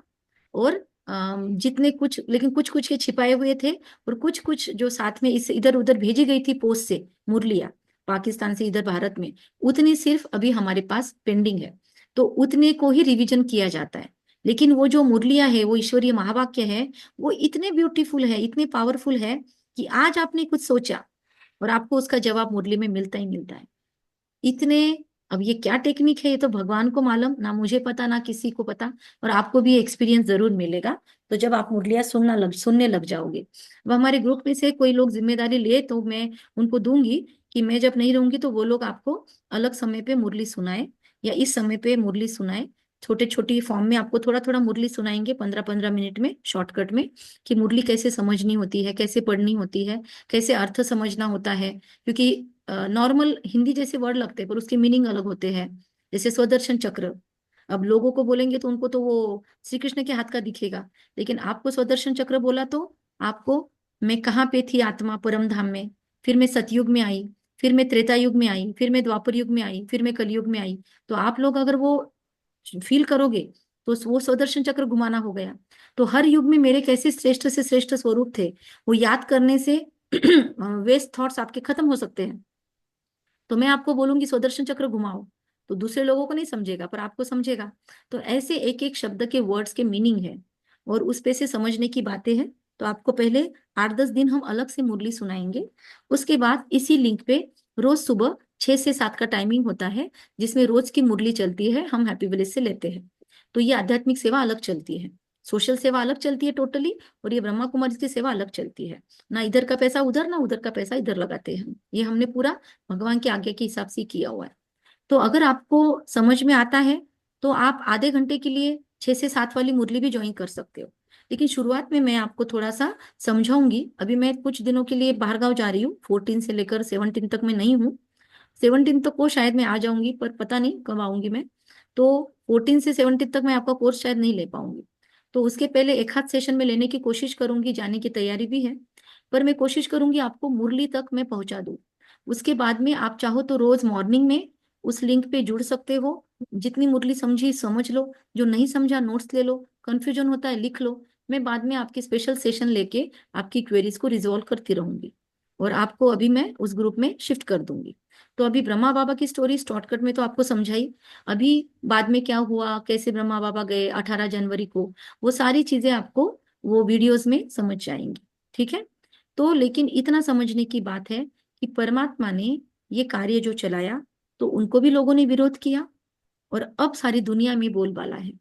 और जितने कुछ, लेकिन कुछ कुछ के छिपाए हुए थे, और कुछ कुछ जो साथ में इस इधर उधर भेजी गई थी पोस्ट से मुरलिया, पाकिस्तान से इधर भारत में, उतनी सिर्फ अभी हमारे पास पेंडिंग है। तो उतने को ही रिवीजन किया जाता है। लेकिन वो जो मुरलिया है, वो ईश्वरीय महावाक्य है, वो इतने ब्यूटीफुल है, इतने पावरफुल है कि आज आपने कुछ सोचा और आपको उसका जवाब मुरली में मिलता ही मिलता है। इतने, अब ये क्या टेक्निक है ये तो भगवान को मालूम, ना मुझे पता ना किसी को पता। और आपको भी एक्सपीरियंस जरूर मिलेगा, तो जब आप मुरलियां सुनने लग जाओगे। अब हमारे ग्रुप में से कोई लोग जिम्मेदारी ले तो मैं उनको दूंगी कि मैं जब नहीं रहूंगी तो वो लोग आपको अलग समय पे मुरली सुनाए, या इस समय पे मुरली सुनाए। छोटे छोटी फॉर्म में आपको थोड़ा थोड़ा मुरली सुनाएंगे 15-15 मिनट में, शॉर्टकट में, कि मुरली कैसे समझनी होती है, कैसे पढ़नी होती है, कैसे अर्थ समझना होता है। क्योंकि नॉर्मल हिंदी जैसे वर्ड लगते हैं पर उसके मीनिंग अलग होते हैं। जैसे स्वदर्शन चक्र, अब लोगों को बोलेंगे तो उनको तो वो श्री कृष्ण के हाथ का दिखेगा, लेकिन आपको स्वदर्शन चक्र बोला तो आपको, मैं कहाँ पे थी आत्मा, परम धाम में, फिर मैं सतयुग में आई, फिर मैं त्रेता युग में आई, फिर मैं द्वापर युग में आई, फिर मैं कलयुग में आई। तो आप लोग अगर वो फील करोगे तो वो सुदर्शन चक्र घुमाना हो गया। तो हर युग में मेरे कैसे श्रेष्ठ से श्रेष्ठ स्वरूप थे, वो याद करने से वेस्ट थॉट्स आपके खत्म हो सकते हैं। तो मैं आपको बोलूंगी सुदर्शन चक्र घुमाओ, तो दूसरे लोगों को नहीं समझेगा पर आपको समझेगा। तो ऐसे एक एक शब्द के वर्ड्स के मीनिंग है और उस पे से समझने की बातें हैं। तो आपको पहले 8-10 दिन हम अलग से मुरली सुनाएंगे। उसके बाद इसी लिंक पे रोज सुबह 6 से 7 का टाइमिंग होता है, जिसमें रोज की मुरली चलती है, हम हैप्पी विलेज से लेते हैं। तो ये आध्यात्मिक सेवा अलग चलती है, सोशल सेवा अलग चलती है टोटली, और ये ब्रह्मा कुमारी की सेवा अलग चलती है। ना इधर का पैसा उधर, ना उधर का पैसा इधर लगाते हैं हम। ये हमने पूरा भगवान की आज्ञा के हिसाब से किया हुआ है। तो अगर आपको समझ में आता है तो आप आधे घंटे के लिए 6 से 7 वाली मुरली भी ज्वाइन कर सकते हो। लेकिन शुरुआत में मैं आपको थोड़ा सा समझाऊंगी। अभी मैं कुछ दिनों के लिए बाहर गाँव जा रही हूँ, 14 से लेकर 17 तक मैं नहीं हूँ। 17 तक को शायद मैं आ जाऊंगी, पर पता नहीं कब आऊंगी मैं। तो 14 से 17 तक मैं आपका कोर्स शायद नहीं ले पाऊंगी। तो उसके पहले एक हाथ सेशन में लेने की कोशिश करूंगी, जाने की तैयारी भी है। पर मैं कोशिश करूंगी आपको मुरली तक मैं पहुंचा दूं। उसके बाद में आप चाहो तो रोज मॉर्निंग में उस लिंक पे जुड़ सकते हो। जितनी मुरली समझी समझ लो, जो नहीं समझा नोट्स ले लो, कंफ्यूजन होता है लिख लो। मैं बाद में आपकी स्पेशल सेशन लेके आपकी क्वेरीज को रिजॉल्व करती रहूंगी, और आपको अभी मैं उस ग्रुप में शिफ्ट कर दूंगी। तो अभी ब्रह्मा बाबा की स्टोरी शॉर्टकट में तो आपको समझाई। अभी बाद में क्या हुआ, कैसे ब्रह्मा बाबा गए 18 जनवरी को, वो सारी चीजें आपको वो वीडियोस में समझ जाएंगी। ठीक है। तो लेकिन इतना समझने की बात है कि परमात्मा ने ये कार्य जो चलाया, तो उनको भी लोगों ने विरोध किया, और अब सारी दुनिया में बोलबाला है।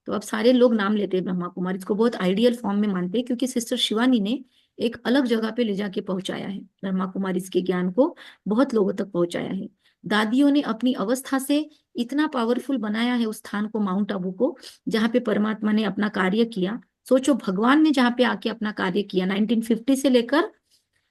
तो अब सारे लोग नाम लेते हैं ब्रह्मा कुमारी, इसको बहुत आइडियल फॉर्म में मानते हैं, क्योंकि सिस्टर शिवानी ने एक अलग जगह पे ले जाके पहुंचाया है ब्रह्मा कुमारी के ज्ञान को, बहुत लोगों तक पहुंचाया है। दादियों ने अपनी अवस्था से इतना पावरफुल बनाया है उस स्थान को, माउंट आबू को, जहाँ पे परमात्मा ने अपना कार्य किया। सोचो भगवान ने जहाँ पे आके अपना कार्य किया, 1950 से लेकर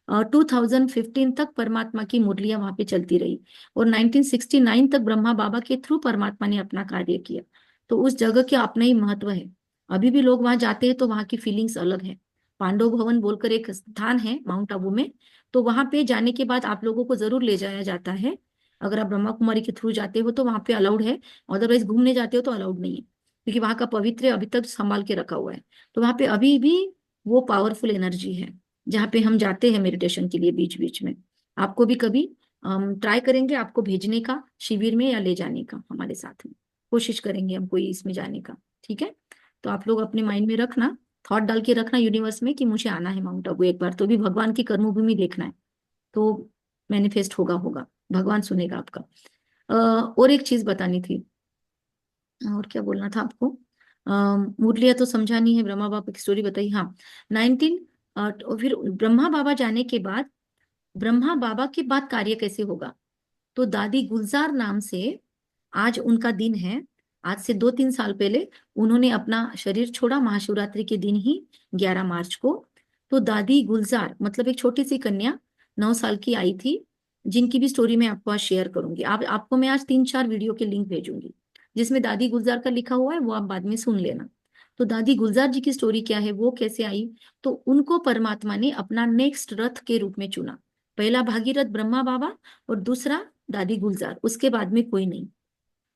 2015 तक परमात्मा की मुरलियां वहां पे चलती रही, और 1969 तक ब्रह्मा बाबा के थ्रू परमात्मा ने अपना कार्य किया। तो उस जगह के अपना ही महत्व है। अभी भी लोग वहां जाते हैं तो वहां की फीलिंग्स अलग है। पांडव भवन बोलकर एक स्थान है माउंट आबू में, तो वहां पे जाने के बाद आप लोगों को जरूर ले जाया जाता है। अगर आप ब्रह्मा कुमारी के थ्रू जाते हो तो वहां पे अलाउड है, अदरवाइज घूमने जाते हो तो अलाउड नहीं है, क्योंकि वहां का पवित्र अभी तक संभाल के रखा हुआ है। तो वहां पे अभी भी वो पावरफुल एनर्जी है, जहाँ पे हम जाते हैं मेडिटेशन के लिए बीच बीच में। आपको भी कभी ट्राई करेंगे आपको भेजने का शिविर में, या ले जाने का हमारे साथ में, कोशिश करेंगे हम कोई इसमें जाने का। ठीक है। तो आप लोग अपने माइंड में रखना, थॉट डाल के रखना यूनिवर्स में कि मुझे आना है माउंट आबू एक बार, तो भी भगवान की कर्मभूमि देखना है। तो मैनिफेस्ट होगा होगा, भगवान सुनेगा आपका। और एक चीज बतानी थी, और क्या बोलना था आपको। मुरलिया तो समझानी है, ब्रह्मा बाबा की स्टोरी बताई। हाँ, 19 फिर ब्रह्मा बाबा जाने के बाद, ब्रह्मा बाबा के बाद कार्य कैसे होगा। तो दादी गुलजार नाम से आज उनका दिन है। आज से 2-3 साल पहले उन्होंने अपना शरीर छोड़ा, महाशिवरात्रि के दिन ही 11 मार्च को। तो दादी गुलजार मतलब एक छोटी सी कन्या 9 साल की आई थी, जिनकी भी स्टोरी मैं आपको आज शेयर करूंगी। आपको मैं आज 3-4 वीडियो के लिंक भेजूंगी, जिसमें दादी गुलजार का लिखा हुआ है, वो आप बाद में सुन लेना। तो दादी गुलजार जी की स्टोरी क्या है, वो कैसे आई। तो उनको परमात्मा ने अपना नेक्स्ट रथ के रूप में चुना। पहला भागीरथ ब्रह्मा बाबा, और दूसरा दादी गुलजार, उसके बाद में कोई नहीं।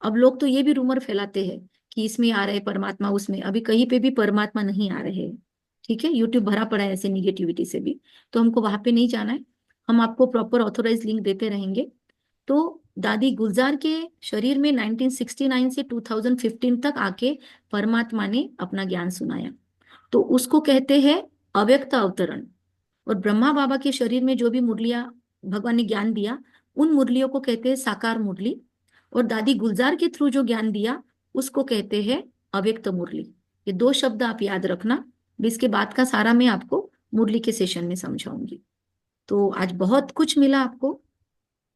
अब लोग तो ये भी रूमर फैलाते हैं कि इसमें आ रहे परमात्मा, उसमें, अभी कहीं पे भी परमात्मा नहीं आ रहे हैं। ठीक है, यूट्यूब भरा पड़ा है ऐसे निगेटिविटी से भी, तो हमको वहां पे नहीं जाना है। हम आपको प्रॉपर ऑथोराइज लिंक देते रहेंगे। तो दादी गुलजार के शरीर में 1969 से 2015 तक आके परमात्मा ने अपना ज्ञान सुनाया, तो उसको कहते हैं अव्यक्त अवतरण। और ब्रह्मा बाबा के शरीर में जो भी मुरलियां भगवान ने ज्ञान दिया, उन मुरलियों को कहते हैं साकार मुरली। और दादी गुलजार के थ्रू जो ज्ञान दिया, उसको कहते हैं अव्यक्त मुरली। ये 2 शब्द आप याद रखना। इसके बाद का सारा मैं आपको मुरली के सेशन में समझाऊंगी। तो आज बहुत कुछ मिला आपको,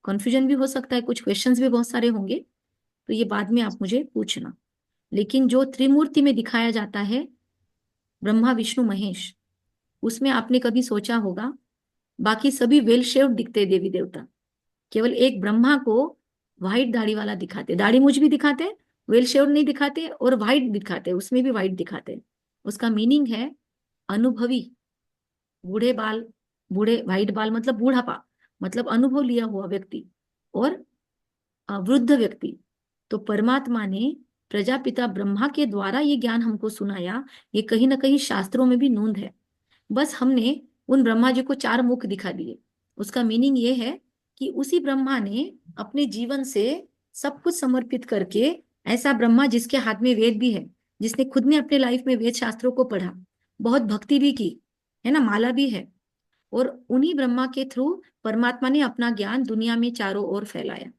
कंफ्यूजन भी हो सकता है, कुछ क्वेश्चंस भी बहुत सारे होंगे, तो ये बाद में आप मुझे पूछना। लेकिन जो त्रिमूर्ति में दिखाया जाता है, ब्रह्मा विष्णु महेश, उसमें आपने कभी सोचा होगा बाकी सभी वेल शेव्ड दिखते हैं देवी देवता, केवल एक ब्रह्मा को व्हाइट दाढ़ी वाला दिखाते, दाढ़ी मुझ भी दिखाते, वेल शेव्ड नहीं दिखाते, और व्हाइट दिखाते, उसमें भी व्हाइट दिखाते। उसका मीनिंग है अनुभवी, बूढ़े बाल, बूढ़े व्हाइट बाल मतलब बूढ़ापा, मतलब अनुभव लिया हुआ व्यक्ति, और वृद्ध व्यक्ति। तो परमात्मा ने प्रजापिता ब्रह्मा के द्वारा ये ज्ञान हमको सुनाया, ये कहीं ना कहीं शास्त्रों में भी नोंद है। बस हमने उन ब्रह्मा जी को 4 मुख दिखा दिए। उसका मीनिंग ये है कि उसी ब्रह्मा ने अपने जीवन से सब कुछ समर्पित करके, ऐसा ब्रह्मा जिसके हाथ में वेद भी है, जिसने खुद ने अपने लाइफ में वेद शास्त्रों को पढ़ा, बहुत भक्ति भी की है ना, माला भी है, और उन्हीं ब्रह्मा के थ्रू परमात्मा ने अपना ज्ञान दुनिया में चारों ओर फैलाया।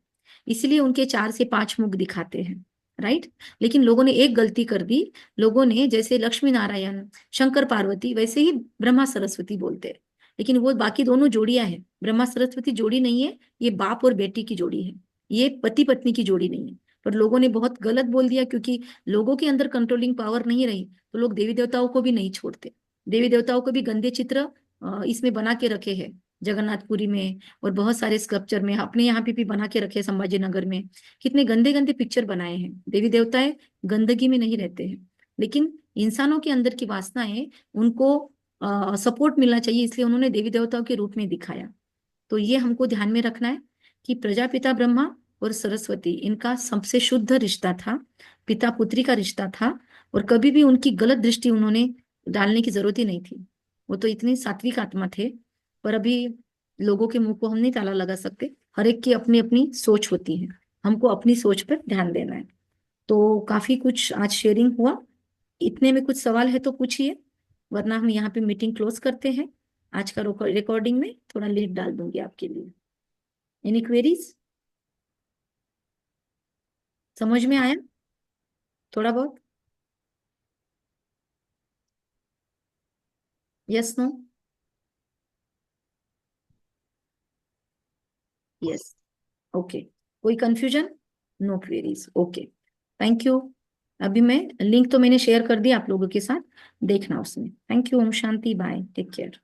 इसलिए उनके 4 से 5 मुख दिखाते हैं, राइट। लेकिन लोगों ने एक गलती कर दी। लोगों ने जैसे लक्ष्मी नारायण, शंकर पार्वती, वैसे ही ब्रह्मा सरस्वती बोलते हैं। लेकिन वो बाकी दोनों जोड़ियां हैं, ब्रह्मा सरस्वती जोड़ी नहीं है, ये बाप और बेटी की जोड़ी है, ये पति पत्नी की जोड़ी नहीं है। पर लोगों ने बहुत गलत बोल दिया, क्योंकि लोगों के अंदर कंट्रोलिंग पावर नहीं रही, तो लोग देवी देवताओं को भी नहीं छोड़ते। देवी देवताओं को भी गंदे चित्र इसमें बना के रखे हैं, जगन्नाथपुरी में, और बहुत सारे स्कल्पचर में, अपने यहाँ पे भी बना के रखे हैं, संभाजी नगर में कितने गंदे गंदे पिक्चर बनाए हैं। देवी देवताएं गंदगी में नहीं रहते हैं, लेकिन इंसानों के अंदर की वासनाएं, उनको सपोर्ट मिलना चाहिए, इसलिए उन्होंने देवी देवताओं के रूप में दिखाया। तो ये हमको ध्यान में रखना है कि प्रजापिता ब्रह्मा और सरस्वती, इनका सबसे शुद्ध रिश्ता था, पिता पुत्री का रिश्ता था, और कभी भी उनकी गलत दृष्टि उन्होंने डालने की जरूरत ही नहीं थी। वो तो इतनी सात्विक आत्मा थे। पर अभी लोगों के मुंह को हम नहीं ताला लगा सकते, हर एक की अपनी अपनी सोच होती है, हमको अपनी सोच पर ध्यान देना है। तो काफी कुछ आज शेयरिंग हुआ, इतने में कुछ सवाल है तो पूछिए, वरना हम यहाँ पे मीटिंग क्लोज करते हैं। आज का रिकॉर्डिंग में थोड़ा लेट डाल दूंगी आपके लिए। Any queries? समझ में आया थोड़ा बहुत? Yes, no? Yes, okay. कोई confusion? No queries, okay, thank you. अभी मैं लिंक तो मैंने शेयर कर दिया आप लोगों के साथ, देखना उसमें। थैंक यू, ओम शांति, बाय, टेक केयर।